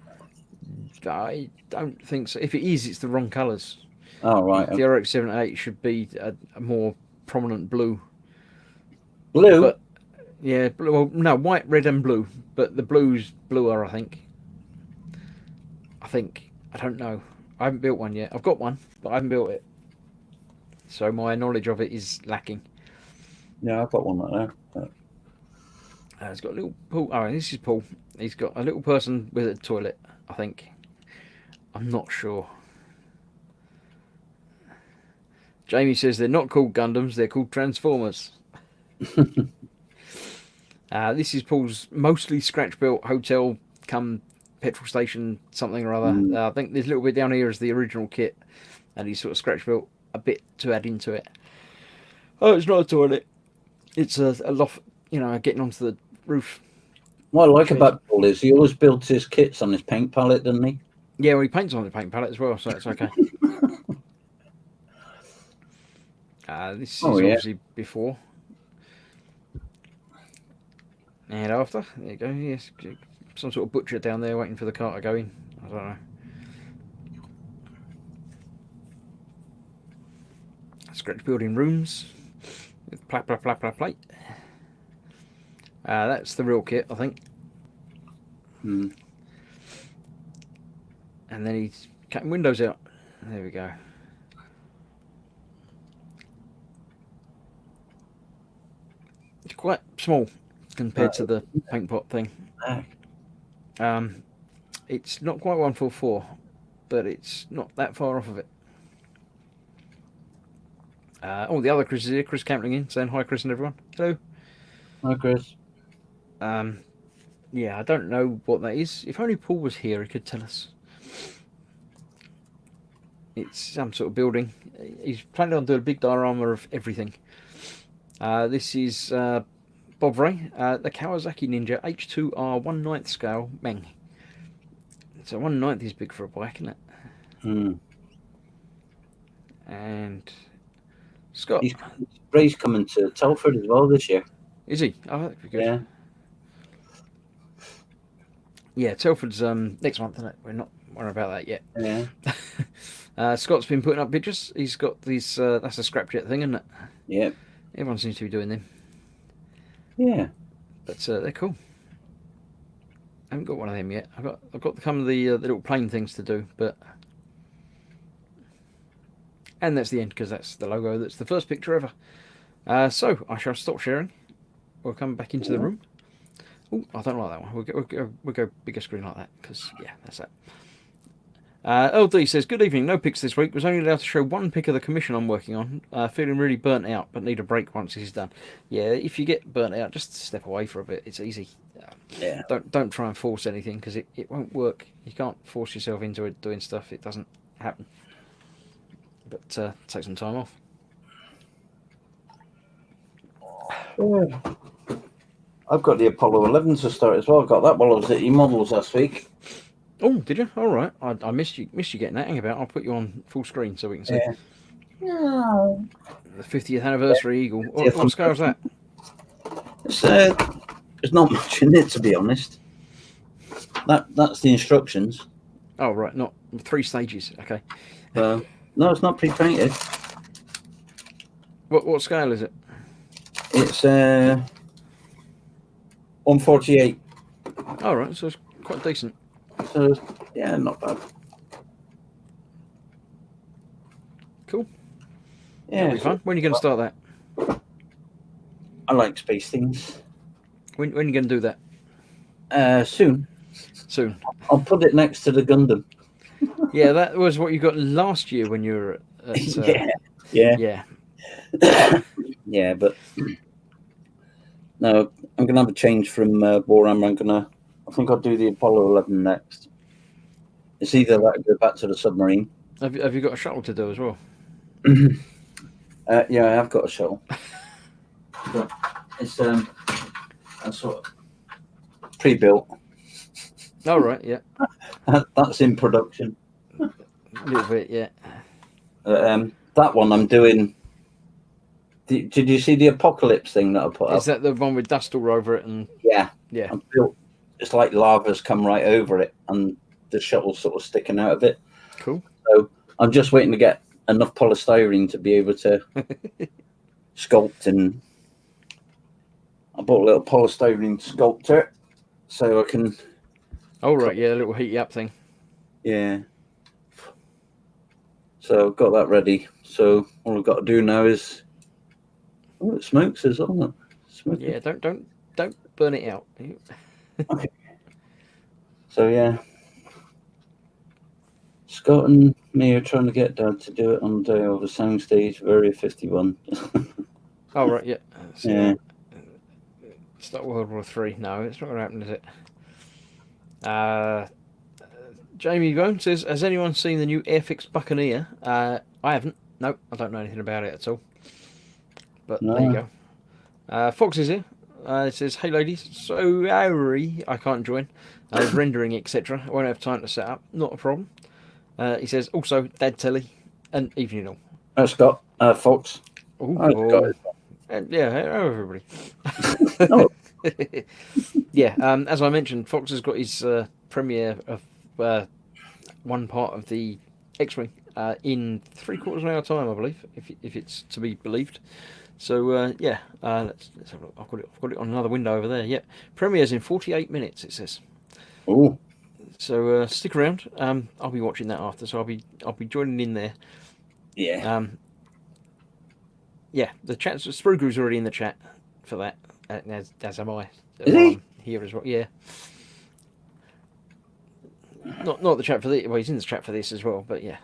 I don't think so. If it is, it's the wrong colours. Oh, right. The RX-78 should be a more prominent blue. Blue? But, yeah, blue, well, no, white, red and blue. But the blue's bluer, I think. I don't know. I haven't built one yet. I've got one, but I haven't built it. So my knowledge of it is lacking. Yeah, I've got one like that. It's got a little pool. Oh, this is Paul. He's got a little person with a toilet, I think. I'm not sure. Jamie says they're not called Gundams, they're called Transformers. This is Paul's mostly scratch-built hotel come petrol station, something or other. I think there's a little bit down here is the original kit, and he's sort of scratch-built a bit to add into it. Oh, it's not a toilet. It's a loft, getting onto the roof. What I like about Paul is he always builds his kits on his paint palette, doesn't he? Yeah, well, he paints on the paint palette as well, so that's okay. This is obviously before and after. There you go. Yes, some sort of butcher down there waiting for the car to go in. I don't know. Scratch building rooms with plate. That's the real kit, I think. And then he's cutting windows out. There we go. It's quite small compared to the paint pot thing. It's not quite 144, but it's not that far off of it. The other Chris is here. Chris Campling saying hi, Chris and everyone. Hello. Hi, Chris. Yeah, I don't know what that is. If only Paul was here, he could tell us. It's some sort of building. He's planning on doing a big diorama of everything. This is Bob Ray, the Kawasaki Ninja H2R 1/9 scale Meng. So 1/9 is big for a bike, isn't it? And Scott. Ray's coming to Telford as well this year. Is he? Oh, that'd be good. Yeah. Yeah, Telford's next month, isn't it? We're not worried about that yet. Yeah. Scott's been putting up pictures. He's got these. That's a scrapjet thing, isn't it? Yeah. Everyone seems to be doing them. Yeah. But they're cool. I haven't got one of them yet. I've got some of the little plane things to do, but. And that's the end because that's the logo. That's the first picture ever. So I shall stop sharing. We'll come back into the room. Oh, I don't like that one. We'll go bigger screen like that because yeah, that's that. LD says, good evening, no pics this week. Was only allowed to show one pic of the commission I'm working on. Feeling really burnt out, but need a break once this is done. Yeah, if you get burnt out, just step away for a bit. It's easy. Yeah. Don't try and force anything because it won't work. You can't force yourself into it doing stuff. It doesn't happen. But take some time off. Yeah. I've got the Apollo 11 to start as well. I got that while I was at E-Models last week. Oh, did you? All right. I missed you getting that. Hang about. I'll put you on full screen so we can see. Yeah. No. The 50th anniversary Eagle. What scale is that? There's not much in it, to be honest. That's the instructions. Oh, right. Not 3 stages. Okay. No, it's not pre-painted. What scale is it? It's 148. All right. So it's quite decent. So yeah, not bad. Cool. Yeah, that'll be fun. When are you going to start that? I like space things. When are you going to do that? Soon. I'll put it next to the Gundam. Yeah, that was what you got last year when you were at yeah. Yeah, but no, I'm gonna have a change from Warhammer. I think I'll do the Apollo 11 next. It's either that or go back to the submarine. Have you got a shuttle to do as well? Yeah, I have got a shuttle. It's sort of pre-built. Oh, right, yeah. That's in production. A little bit, yeah. That one I'm doing. Did you see the apocalypse thing that I put Is up? that the one with dust all over it? And Yeah. yeah. I built. It's like lava's come right over it, and the shuttle's sort of sticking out of it. Cool. So I'm just waiting to get enough polystyrene to be able to sculpt, and I bought a little polystyrene sculptor so I can. Oh, right, yeah, a little heaty up thing. Yeah. So I've got that ready. So all I've got to do now is. Oh, it smokes as well. Smoking. Yeah, don't burn it out. Okay. So yeah, Scott and me are trying to get Dad to do it on the day of a soundstage, Area 51. Oh, right, yeah. So, Yeah. Start World War III. No, it's not going to happen, is it? Jamie Bone says, has anyone seen the new Airfix Buccaneer? I haven't. Nope, I don't know anything about it at all. But there you go. Fox is here. It says, hey ladies, sorry I can't join. Rendering, etc. I won't have time to set up. Not a problem. He says, also, Dad Telly and evening all. Scott, Fox. Ooh, yeah, hello everybody. Oh. Yeah, as I mentioned, Fox has got his premiere of one part of the X-Wing in 3/4 of an hour time, I believe, if it's to be believed. So yeah, let's have a look. I've got it on another window over there. Yep, premieres in 48 minutes. It says. Oh. So stick around. I'll be watching that after. So I'll be joining in there. Yeah. Yeah, the chat. Sprugu's already in the chat for that, as am I. Is he? Here as well? Yeah. Not the chat for this. Well, he's in the chat for this as well. But yeah.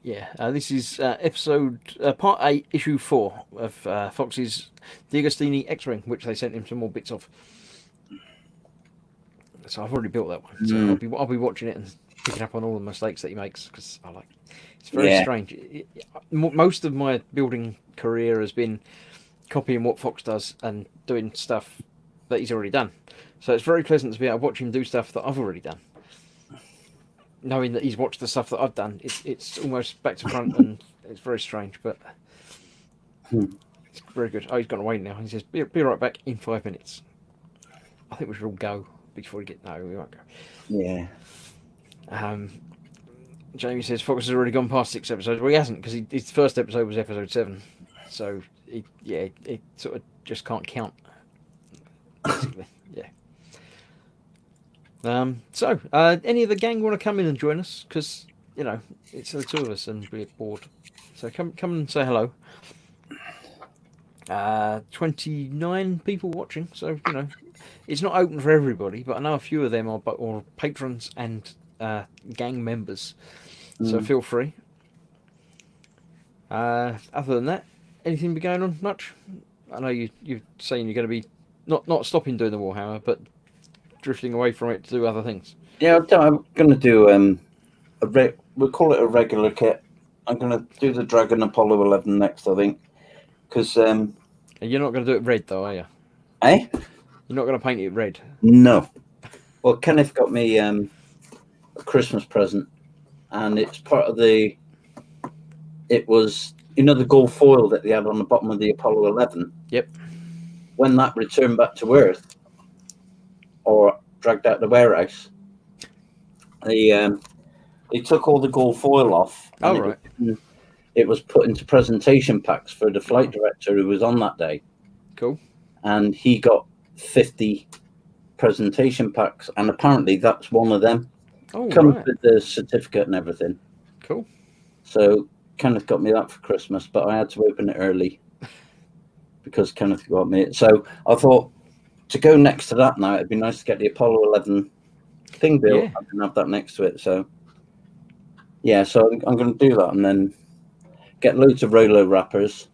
Yeah, this is episode part 8, issue 4 of Fox's the Agostini X-Wing, which they sent him some more bits of. So I've already built that one. So I'll be watching it and picking up on all the mistakes that he makes because I like. It's very strange. Most of my building career has been copying what Fox does and doing stuff that he's already done. So it's very pleasant to be able to watch him do stuff that I've already done. Knowing that he's watched the stuff that I've done, it's almost back to front, and it's very strange, but it's very good. Oh, he's gone away now. He says, "Be right back in 5 minutes." I think we should all go before we get. No, we won't go. Yeah. Jamie says Fox has already gone past 6 episodes. Well, he hasn't because his first episode was episode 7, so it sort of just can't count. Basically, yeah. So, any of the gang want to come in and join us? Because, you know, it's the two of us and we're bored. So come and say hello. 29 people watching, so, you know, it's not open for everybody, but I know a few of them are patrons and gang members. So feel free. Other than that, anything be going on much? I know you're saying you're going to be not stopping doing the Warhammer, but drifting away from it to do other things. Yeah, I'm going to do we'll call it a regular kit. I'm going to do the Dragon Apollo 11 next, I think, because you're not going to do it red though, are you? Eh? You're not going to paint it red? No. Well, Kenneth got me a Christmas present, and it's part of the. It was, you know, the gold foil that they had on the bottom of the Apollo 11. Yep. When that returned back to Earth, or dragged out the warehouse, they took all the gold foil off. Oh, right. It was put into presentation packs for the flight director who was on that day. Cool. And he got 50 presentation packs, and apparently that's one of them. Oh, comes right. with the certificate and everything. Cool. So Kenneth got me that for Christmas, but I had to open it early because Kenneth got me it. So I thought, to go next to that now, it'd be nice to get the Apollo 11 thing built and have that next to it. So, yeah, so I'm going to do that and then get loads of Rolo wrappers.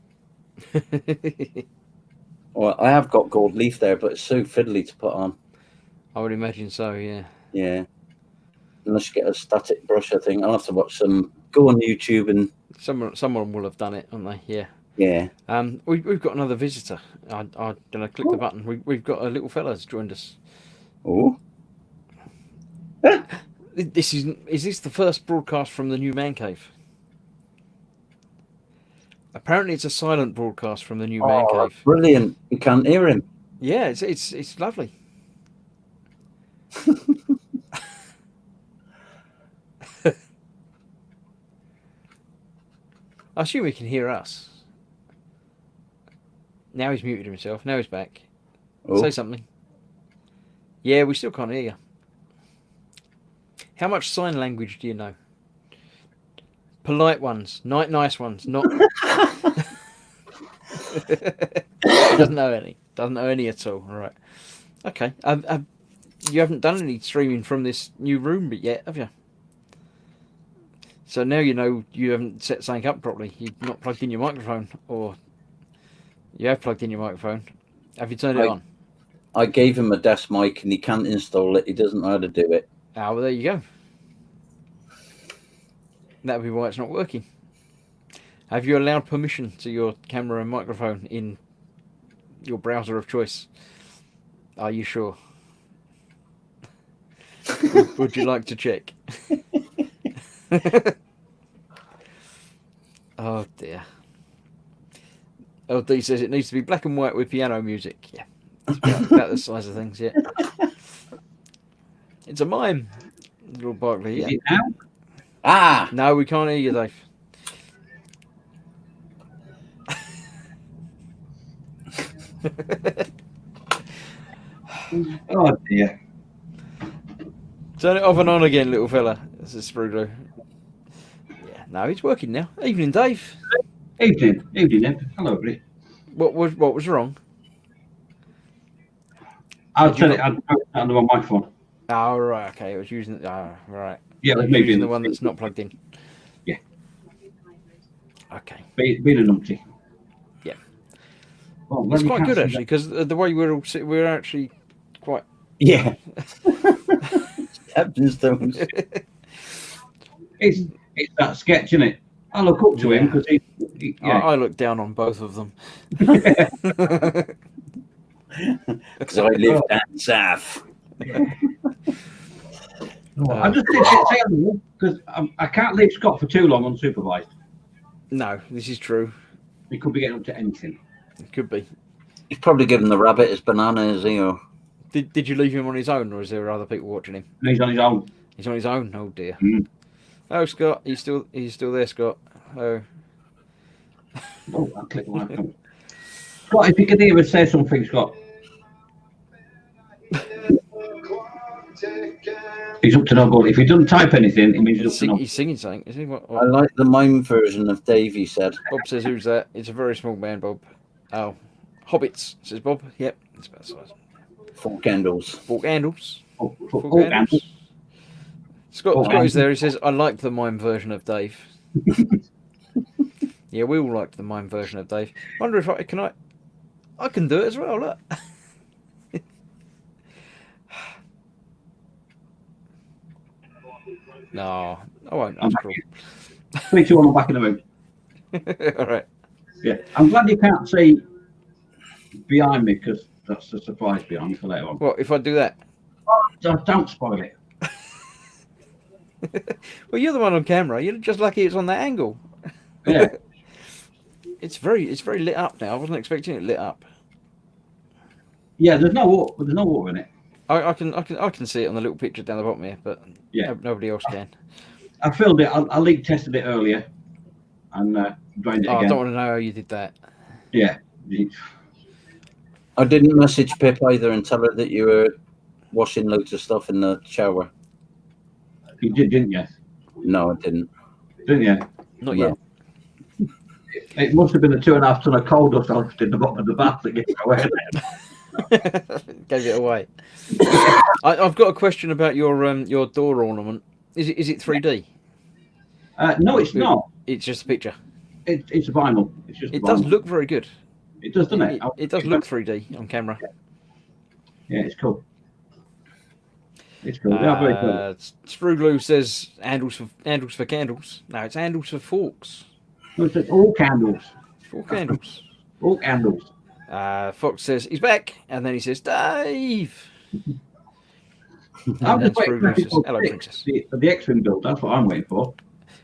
Well, I have got gold leaf there, but it's so fiddly to put on. I would imagine so, yeah. Yeah. Unless you get a static brush, I think. I'll have to watch go on YouTube and... Someone will have done it, haven't they? Yeah. Yeah. We've got another visitor. I'm gonna click the button. We've got a little fella that's joined us. Oh. This is this the first broadcast from the new man cave? Apparently, it's a silent broadcast from the new man Oh, cave. brilliant! You can't hear him. Yeah, it's lovely. I assume he can hear us. Now he's muted himself. Now he's back. Oh. Say something. Yeah, we still can't hear you. How much sign language do you know? Polite ones, nice ones, not. Doesn't know any. Doesn't know any at all. All right. Okay. You haven't done any streaming from this new room yet, have you? So now you know you haven't set something up properly. You've not plugged in your microphone, or you have plugged in your microphone. Have you turned it on? I gave him a desk mic and he can't install it. He doesn't know how to do it. Ah, well, there you go. That would be why it's not working. Have you allowed permission to your camera and microphone in your browser of choice? Are you sure? Would you like to check? Oh dear. LD says it needs to be black and white with piano music. Yeah, that's about the size of things. Yeah, it's a mime, little Barkley. Yeah. Is it now? Ah! No, we can't hear you, Dave. Oh dear. Turn it off and on again, little fella. This is Spruglo. Yeah, no, he's working now. Evening, Dave. Evening, Ed. Hello, everybody. What was wrong? I'll turn it under my microphone. Oh, right, okay. It was using. Right. Yeah, It was maybe using the one that's not plugged in. Yeah. Okay. Being a numpty. Yeah. Well, It's quite good actually, because the way we're actually quite. Yeah. Stepping stones. It's that sketch, isn't it? I look up to him because he I look down on both of them. Because I live down south. I just did say because I can't leave Scott for too long unsupervised. No, this is true. He could be getting up to anything. It could be. He's probably giving the rabbit his bananas, Did you leave him on his own, or is there other people watching him? And he's on his own. He's on his own. Oh dear. Mm. Oh, Scott, he's still there, Scott. Oh. Oh, I'll click the microphone. Scott, if you can hear us say something, Scott. He's up to no good. If he doesn't type anything, it means he's up to no good. He's singing something, isn't he? What? I like the mime version of Dave, he said. Bob says, "Who's that?" It's a very small man, Bob. Oh, hobbits, says Bob. Yep, it's about the size. 4 candles. 4 candles. Oh, 4 oh, candles. Scott is candles. there. He says, "I liked the mime version of Dave." Yeah, we all liked the mime version of Dave. Wonder if I can do it as well. Look. No, I won't. That's cruel. 3, 2, 1, I'm back in the room. All right. Yeah, I'm glad you can't see behind me because that's a surprise behind me for later on. What if I do that? Don't spoil it. Well, you're the one on camera. You're just lucky it's on that angle. Yeah. It's very lit up now. I wasn't expecting it lit up. Yeah, there's no water in it. I can see it on the little picture down the bottom here, but Yeah. nobody else can. I filled it. I leak tested it earlier and drained it Oh, I again. don't want to know how you did that. Yeah. I didn't message Pip either and tell her that you were washing loads of stuff in the shower. You did, didn't you? No, I didn't. Didn't you? Not No. yet. It must have been the 2.5 ton of coal dust I left in the bottom of the bath that gets away. Gave it away. I've got a question about your door ornament. Is it 3D? No, it's not. It's just a picture. It's vinyl. It's just It vinyl. does look very good. It does, doesn't it? It does look 3D on camera. Yeah, it's cool. It's cool. They are very cool. Spruglu says handles for candles. No, it's handles for forks. No, it's all candles. 4 candles. All candles. Fox says he's back, and then he says, Dave. I'm And just waiting for Scrooge says, episode hello, 6, princess. the X-Wing build. That's what I'm waiting for.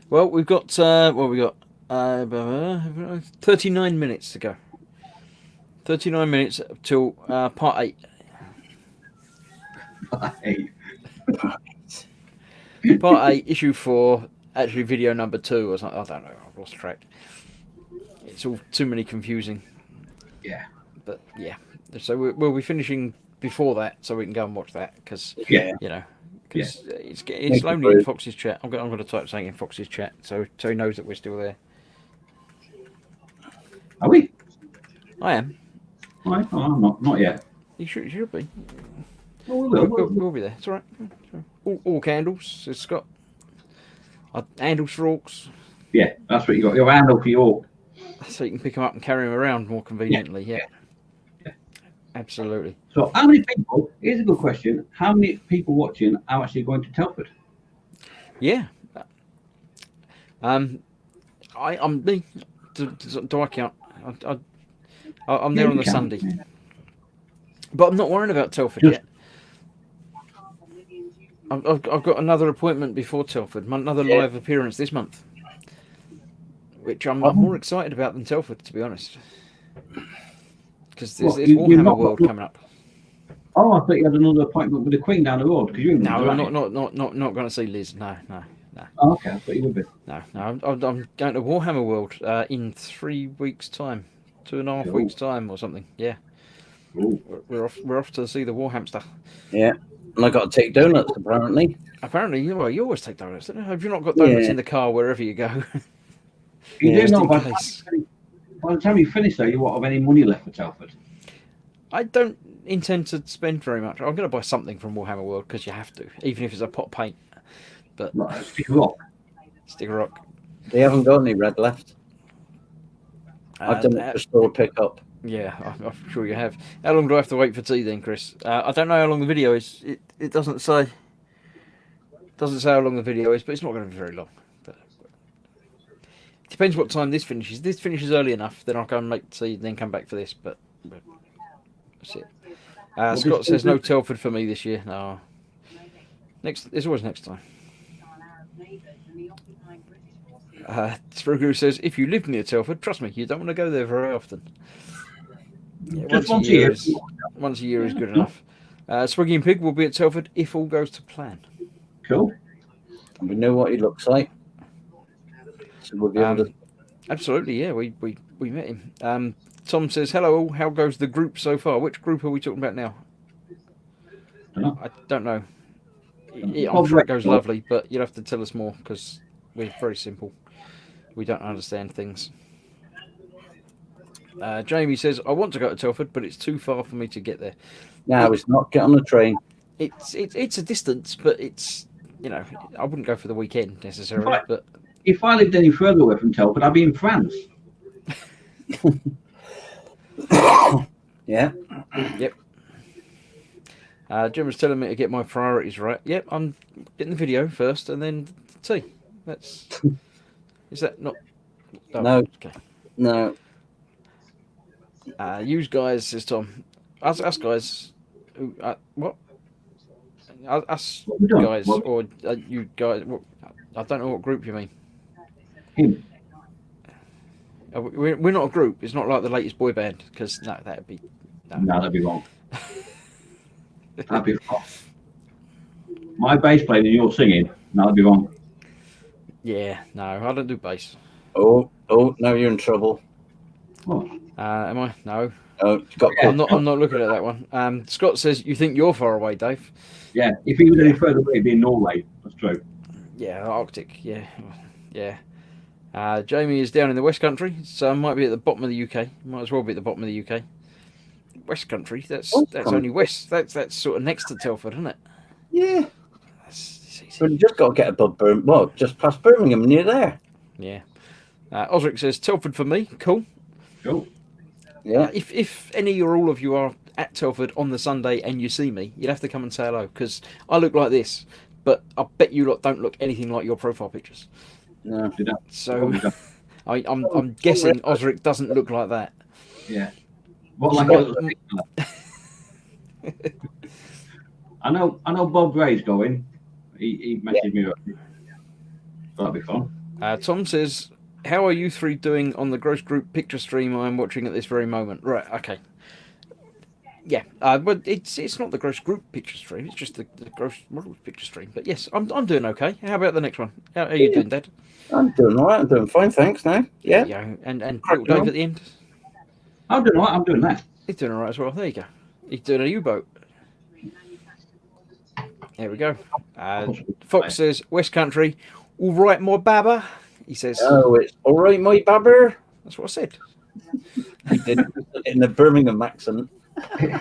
Well, we've got 39 minutes to go. 39 minutes till part 8. Hey, Part 8, issue 4, actually video number 2 or something. I don't know, I've lost track. It's all too many confusing. yeah. But yeah, so we'll be finishing before that, so we can go and watch that, because Yeah. you know, because it's Make lonely it in Fox's chat. I'm going to type something in Fox's chat, so he knows that we're still there. Are we? I am. Right. Oh, I'm not yet. You should be. Oh, We'll be there. It's all right. All candles, says Scott. Handles for orcs, Yeah, that's what you got. Your handle for your. so you can pick them up and carry them around more conveniently. Yeah. Absolutely. So, how many people? Here's a good question. How many people watching are actually going to Telford? Yeah. I'm me. Do I count? I'm there on the Sunday, but I'm not worrying about Telford yet. I've got another appointment before Telford, another live appearance this month, which I'm more excited about than Telford, to be honest, because there's Warhammer World coming up. Oh, I thought you had another appointment with the Queen down the road. No, I'm not going to see Liz. No. Oh, okay, I thought you would be. No. I'm going to Warhammer World in 3 weeks' time, 2.5 weeks' time, or something. Yeah. Ooh. We're off to see the Warhamster. Yeah, and I got to take donuts apparently. Apparently, you always take donuts. Don't you? Have you not got donuts in the car wherever you go? You do know by the time you finish though, you won't have any money left for Telford. I don't intend to spend very much. I'm going to buy something from Warhammer World because you have to, even if it's a pot of paint. But Stick of rock. Stick of rock. They haven't got any red left. I've done it for store pickup. Yeah, I'm sure you have. How long do I have to wait for tea then, Chris? I don't know how long the video is. It doesn't say. It doesn't say how long the video is, but it's not going to be very long. But it depends what time this finishes. If this finishes early enough, then I'll go and make tea, and then come back for this. But that's it. Scott says no Telford for me this year. No. It's always next time. Sprugru says, if you live near Telford, trust me, you don't want to go there very often. Yeah, Just once a year. Once a year is good enough. Swiggy and Pig will be at Telford if all goes to plan. Cool. And we know what he looks like. So we'll be able to... Absolutely, yeah, we met him. Tom says, hello all, how goes the group so far? Which group are we talking about now? I don't know. I'm sure it goes lovely, but you'll have to tell us more because we're very simple. We don't understand things. Jamie says, I want to go to Telford, but it's too far for me to get there. No, it's not. Get on the train. It's a distance, but it's, I wouldn't go for the weekend necessarily. But if I lived any further away from Telford, I'd be in France. Yeah. Yep. Jim was telling me to get my priorities right. Yep, I'm getting the video first and then tea. Is that not? Oh, no. Okay. No. Use guys, says Tom. Us guys. What? Us guys or you guys? What? I don't know what group you mean. Him. We're not a group. It's not like the latest boy band because that'd be. No, that'd be wrong. That'd be wrong. My bass playing and you're singing. No, that'd be wrong. Yeah, no, I don't do bass. Oh, now you're in trouble. Oh. Am I? No. Oh, I'm not looking at that one. Scott says, you think you're far away, Dave? Yeah, if he was any further away, it'd be in Norway. That's true. Yeah, Arctic. Yeah. Jamie is down in the West Country, so I might be at the bottom of the UK. Might as well be at the bottom of the UK. West Country. That's only west. That's sort of next to Telford, isn't it? Yeah. But you just got to get above Birmingham. Well, just past Birmingham, and you're there. Yeah. Osric says Telford for me. Cool. Yeah. If any or all of you are at Telford on the Sunday and you see me, you'd have to come and say hello because I look like this, but I bet you lot don't look anything like your profile pictures. No. So I'm guessing Osric doesn't look like that. Yeah. What like a little signal. I know Bob Gray's going. He messaged me up. That'll be fun. Tom says, "How are you three doing on the Gross Group picture stream I'm watching at this very moment?" Right. Okay. Yeah. But it's not the Gross Group picture stream. It's just the Gross Models picture stream. But yes, I'm doing okay. How about the next one? How are you doing, Dad? I'm doing all right. I'm doing fine, thanks. Now, yeah. There you go. And little Dave at the end. I'm doing all right. I'm doing that. He's doing all right as well. There you go. He's doing a U-boat. There we go. Fox says, West Country, all right, my babber. He says, "Oh, it's all right, my babber." That's what I said. He did in the Birmingham accent.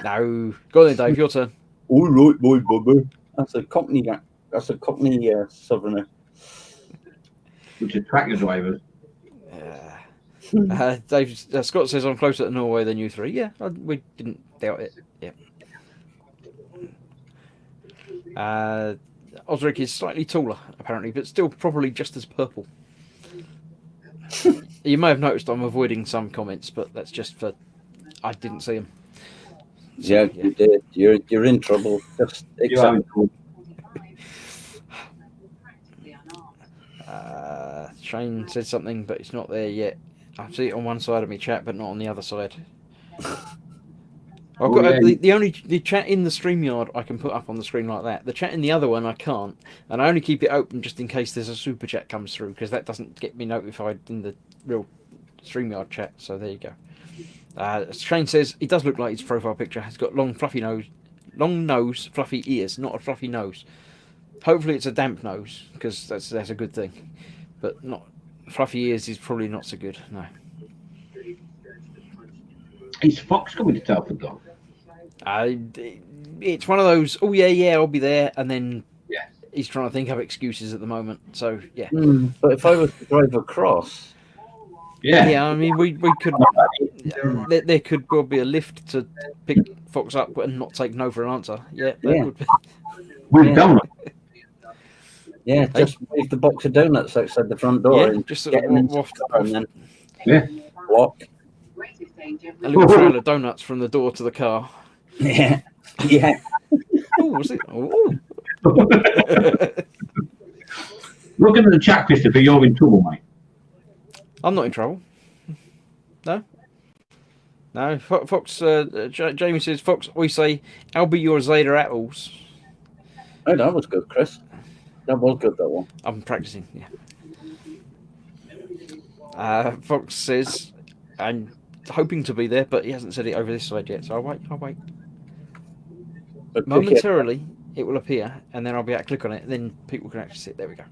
No. Go on then, Dave. Your turn. "All right, my babber." That's a Cockney. That's a Cockney Southerner. Which is tractor drivers. Dave Scott says, I'm closer to Norway than you three. Yeah, we didn't doubt it. Yeah. Osric is slightly taller, apparently, but still probably just as purple. You may have noticed I'm avoiding some comments, but that's just for I didn't see them. So, Yeah, you did. You're in trouble. Just accept. Shane said something, but it's not there yet. I see it on one side of my chat, but not on the other side. I've got the chat in the StreamYard I can put up on the screen like that. The chat in the other one I can't, and I only keep it open just in case there's a super chat comes through, because that doesn't get me notified in the real StreamYard chat. So there you go. Shane says he does look like his profile picture. He's got long nose, fluffy ears, not a fluffy nose. Hopefully it's a damp nose, because that's a good thing. But not fluffy ears is probably not so good. No. Is Fox coming to Telford though? It's one of those. Oh yeah, I'll be there, and then Yeah. he's trying to think of excuses at the moment. So yeah. But if I was to drive across, Yeah. I mean we could. There could well be a lift to pick Fox up and not take no for an answer. Yeah, that would be. We've done it. Yeah, just leave the box of donuts outside the front door and just get them into waft, the car and then walk. a little trail of donuts from the door to the car. Yeah. Oh, was it? Oh. Look at the chat, Christopher. You're in trouble, mate. I'm not in trouble. No. Fox. Jamie says, Fox. We say, "I'll be your Zeta apples." Oh, that was good, Chris. That was good, that one. I'm practicing. Yeah. Fox says, "I'm hoping to be there, but he hasn't said it over this side yet. So I'll wait. But Momentarily, it will appear, and then I'll be able to click on it. And then people can actually see it. There we go.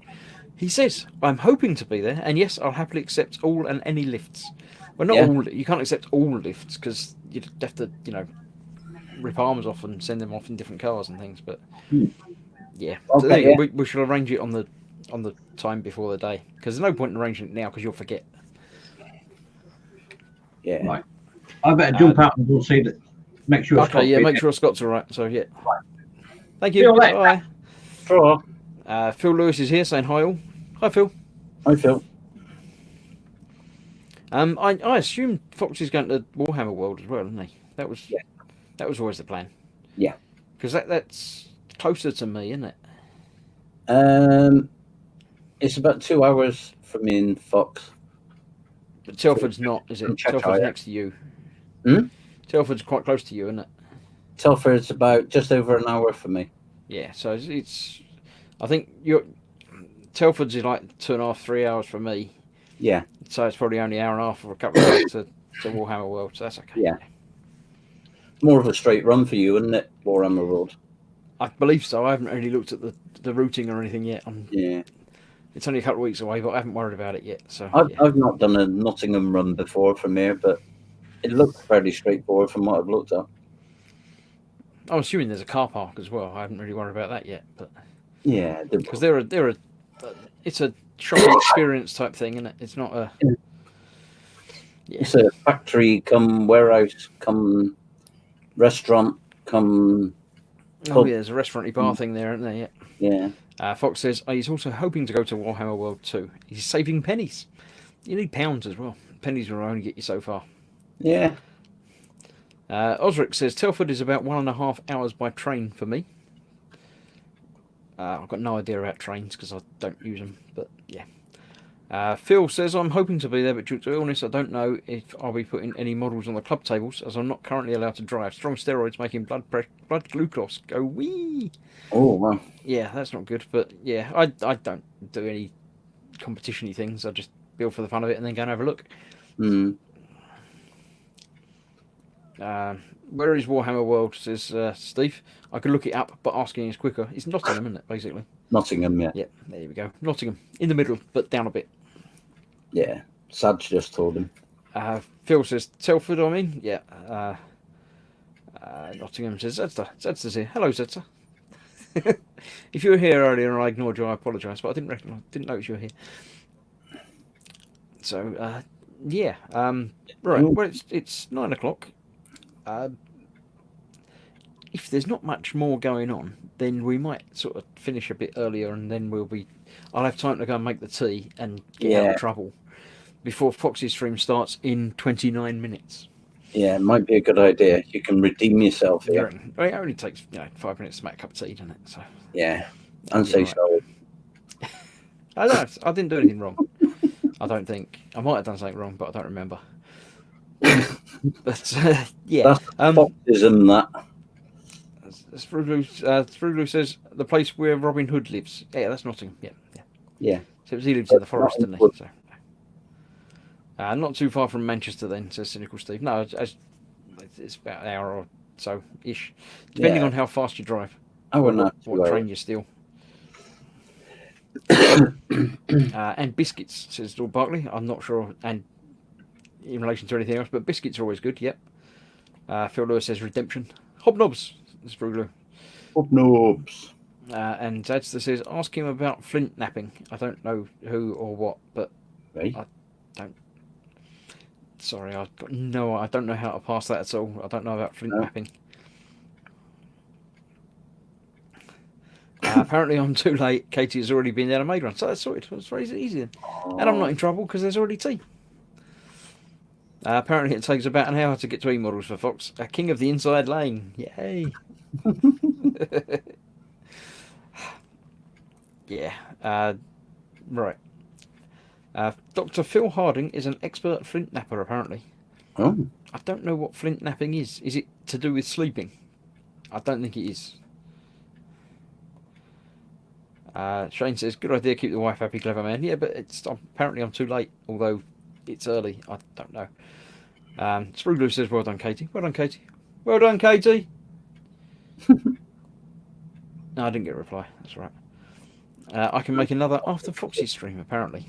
He says, "I'm hoping to be there, and yes, I'll happily accept all and any lifts. Well, not all. You can't accept all lifts because you'd have to, rip arms off and send them off in different cars and things. But yeah, so there you go. We should arrange it on the time before the day, because there's no point in arranging it now because you'll forget. Yeah. Right. I better jump out and we'll see that. Make sure. Okay, Scott's make sure Scott's all right. So yeah. Right. Thank See you. you later. Bye. Sure. Phil Lewis is here saying hi all. Hi Phil. Hi, Phil. I assume Fox is going to Warhammer World as well, isn't he? That was always the plan. Yeah. Because that's closer to me, isn't it? It's about 2 hours from me in Fox. But Telford's not, is it? Telford's next to you. Telford's quite close to you, isn't it? Telford's about just over an hour for me. Yeah, so it's I think Telford's is like 2.5, 3 hours from me. Yeah. So it's probably only an hour and a half or a couple of hours to Warhammer World, so that's okay. Yeah. More of a straight run for you, isn't it, Warhammer World? I believe so. I haven't really looked at the routing or anything yet. Yeah. It's only a couple of weeks away, but I haven't worried about it yet. So I've not done a Nottingham run before from here, but it looks fairly straightforward from what I've looked at. I'm assuming there's a car park as well. I haven't really worried about that yet, but yeah, because it's a shopping experience type thing, isn't it? It's not a. Yeah. It's a factory, come warehouse, come restaurant, come. Oh yeah, there's a restaurant-y bar thing there, isn't there? Yeah. Fox says he's also hoping to go to Warhammer World 2. He's saving pennies. You need pounds as well. Pennies will only get you so far. Yeah. Osric says Telford is about 1.5 hours by train for me. I've got no idea about trains because I don't use them, but yeah. Phil says I'm hoping to be there, but due to illness, I don't know if I'll be putting any models on the club tables as I'm not currently allowed to drive. Strong steroids making blood glucose go wee. Oh, wow. Yeah, that's not good. But yeah, I don't do any competition-y things. I just build for the fun of it and then go and have a look. Mm. Where is Warhammer World? Says Steve. I could look it up, but asking is quicker. It's Nottingham, isn't it? Basically. Nottingham, yeah. Yeah, there we go. Nottingham, in the middle, but down a bit. Yeah. Sadge just told him. Phil says Telford. I mean, yeah. Nottingham says Zedster. Zedster's here. Hello, Zedster. If you were here earlier and I ignored you, I apologise, but I didn't notice you were here. So yeah. Right. Well, it's 9 o'clock. If there's not much more going on, then we might sort of finish a bit earlier, and then I'll have time to go and make the tea and get out of trouble before Foxy's stream starts in 29 minutes. Yeah, it might be a good idea. You can redeem yourself here. It only takes 5 minutes to make a cup of tea, doesn't it? So yeah, and say sorry. I didn't do anything wrong. I don't think. I might have done something wrong, but I don't remember. But yeah, that's Foxism, that. Spruglu says the place where Robin Hood lives. Yeah, that's Nottingham. Yeah. So he lives in the forest, doesn't he? So, not too far from Manchester, then, says Cynical Steve. No, it's about an hour or so ish, depending on how fast you drive. I wouldn't know what train you steal. And biscuits, says Lord Barkley. I'm not sure, and in relation to anything else, but biscuits are always good. Yep. Phil Lewis says redemption. Hobnobs. Spruglu. Hobnobs. And Zadster says ask him about flint napping. I don't know who or what, but right. I don't. Sorry, I don't know how to pass that at all. I don't know about flint napping. Apparently I'm too late. Katie has already been there and made one, so that's sorted. It's very easy then. And I'm not in trouble because there's already tea. Apparently it takes about an hour to get to E-models for Fox. King of the Inside Lane. Yay. Yeah. Right. Dr. Phil Harding is an expert flint napper, apparently. Oh. I don't know what flint napping is. Is it to do with sleeping? I don't think it is. Shane says, good idea, keep the wife happy, clever man. Yeah, but apparently I'm too late, although it's early. I don't know. Spruglu says, well done, Katie. Well done, Katie. Well done, Katie. No, I didn't get a reply. That's right. I can make another after Foxy stream, apparently.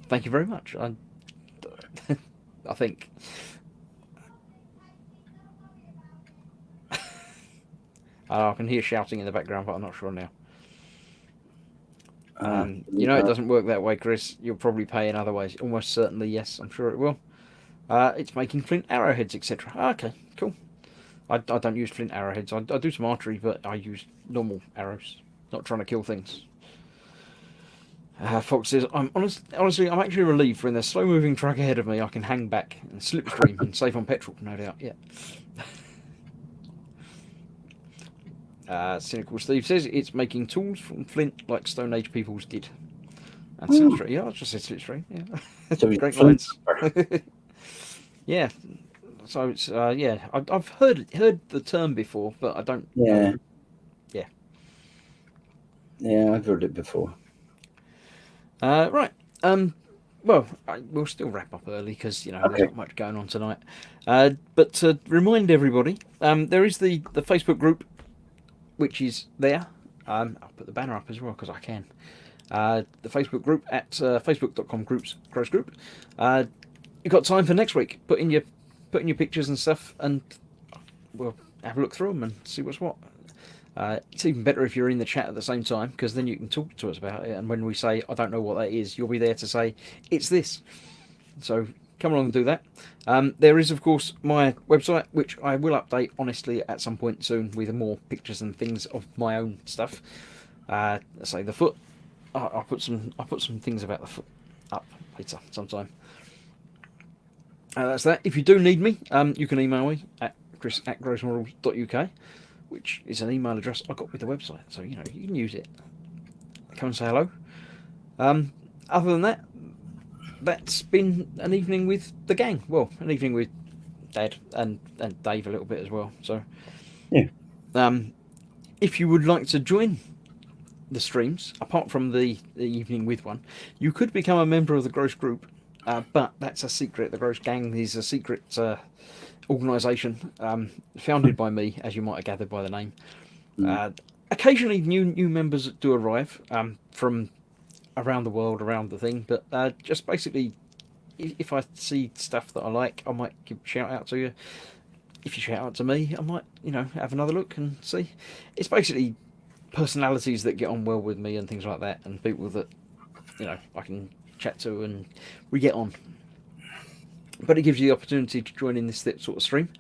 Thank you very much. I think. I can hear shouting in the background, but I'm not sure now. It doesn't work that way, Chris. You'll probably pay in other ways. Almost certainly, yes. I'm sure it will. It's making flint arrowheads, etc. Okay, cool. I don't use flint arrowheads. I do some archery, but I use normal arrows. Not trying to kill things. Fox says, honestly, I'm actually relieved when there's a slow-moving truck ahead of me. I can hang back and slipstream and save on petrol, no doubt. Yeah. Cynical Steve says it's making tools from flint like Stone Age peoples did. And slipstream. Yeah, I just said slipstream. Yeah. So great lines. Yeah. So it's I've heard the term before, but I don't. Yeah. Yeah. Yeah, I've heard it before. Right. Well, we'll still wrap up early because there's not much going on tonight. But to remind everybody, there is the Facebook group, which is there. I'll put the banner up as well because I can. The Facebook group at facebook.com/gross group. You've got time for next week. Put in your pictures and stuff, and we'll have a look through them and see what's what. It's even better if you're in the chat at the same time, because then you can talk to us about it, and when we say I don't know what that is, you'll be there to say it's this. So come along and do that. There is of course my website, which I will update honestly at some point soon with more pictures and things of my own stuff. Let's say the foot. I'll put some things about the foot up pizza sometime. That's that. If you do need me, you can email me at chris@grossmodels.uk, which is an email address I got with the website. So, you can use it. Come and say hello. Other than that, that's been an evening with the gang. Well, an evening with Dad and Dave a little bit as well. So, Yeah. If you would like to join the streams, apart from the evening with one, you could become a member of the Gross Group, but that's a secret. The Gross Gang is a secret organisation founded by me, as you might have gathered by the name. Occasionally, new members do arrive from around the world, around the thing, but just basically, if I see stuff that I like, I might give a shout out to you. If you shout out to me, I might, have another look and see. It's basically personalities that get on well with me and things like that, and people that, I can chat to and we get on. But it gives you the opportunity to join in this sort of stream.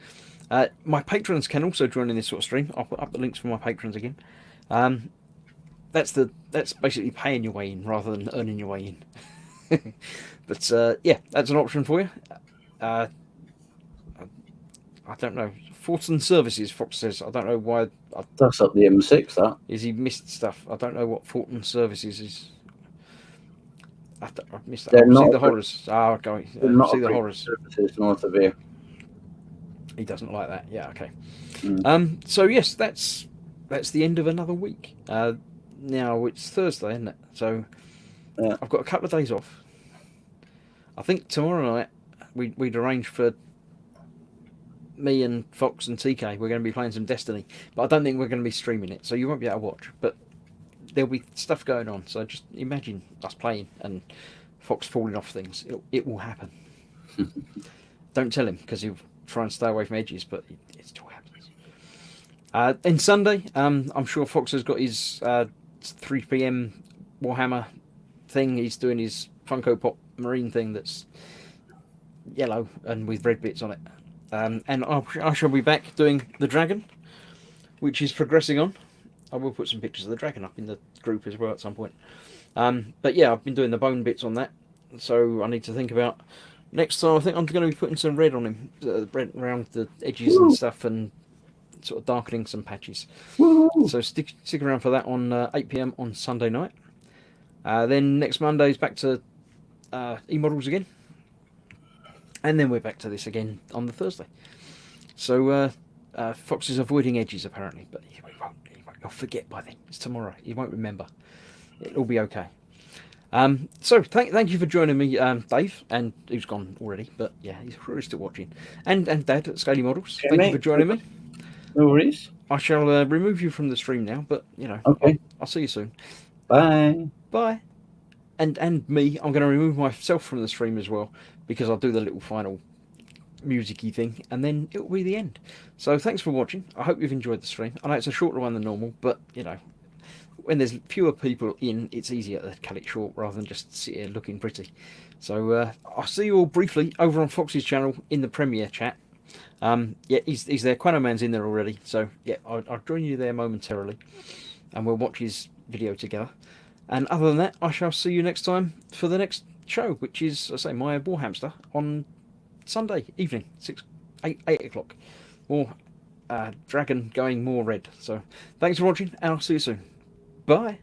My patrons can also join in this sort of stream. I'll put up the links for my patrons again. That's basically paying your way in rather than earning your way in. But yeah, that's an option for you. I don't know. Fortin Services, Fox says. I don't know why. That's up the M6, that. Is he missed stuff? I don't know what Fortin Services is. I've missed that. They're not see the horrors. Okay. Not See the horrors. Services north of here. He doesn't like that. Yeah, okay. Mm. So yes, that's the end of another week. Now it's Thursday, isn't it? So Yeah. I've got a couple of days off. I think tomorrow night we'd arranged for me and Fox and TK. We're going to be playing some Destiny, but I don't think we're going to be streaming it, so you won't be able to watch. But there'll be stuff going on. So just imagine us playing and Fox falling off things. It will happen. Don't tell him because he'll try and stay away from edges, but it still happens. And Sunday, I'm sure Fox has got his 3 p.m. Warhammer thing. He's doing his Funko Pop Marine thing that's yellow and with red bits on it. And I shall be back doing the dragon, which is progressing on. I will put some pictures of the dragon up in the group as well at some point. But yeah, I've been doing the bone bits on that, so I need to think about next time. I think I'm going to be putting some red on him, red around the edges and stuff, and sort of darkening some patches. So stick around for that on 8 p.m. on Sunday night. Then next Monday is back to e-models again. And then we're back to this again on the Thursday. So Fox is avoiding edges apparently, but he won't. He'll forget by then. It's tomorrow. He won't remember. It'll be okay. So thank you for joining me, Dave, and who's gone already, but yeah, he's probably still watching. And Dad at Scaly Models. Yeah, Thank mate. you for joining me. No worries. I shall remove you from the stream now, but Okay. I'll see you soon. Bye. Bye. And me, I'm going to remove myself from the stream as well, because I'll do the little final music-y thing, and then it'll be the end. So thanks for watching. I hope you've enjoyed the stream. I know it's a shorter one than normal, but when there's fewer people in, it's easier to cut it short rather than just sit here looking pretty. So I'll see you all briefly over on Fox's channel in the premiere chat. Yeah, he's there. Quano Man's in there already. So yeah, I'll join you there momentarily, and we'll watch his video together. And other than that, I shall see you next time for the next show, which is, I say, my Warhamster on Sunday evening, 8 o'clock. Or Dragon going more red. So thanks for watching, and I'll see you soon. Bye.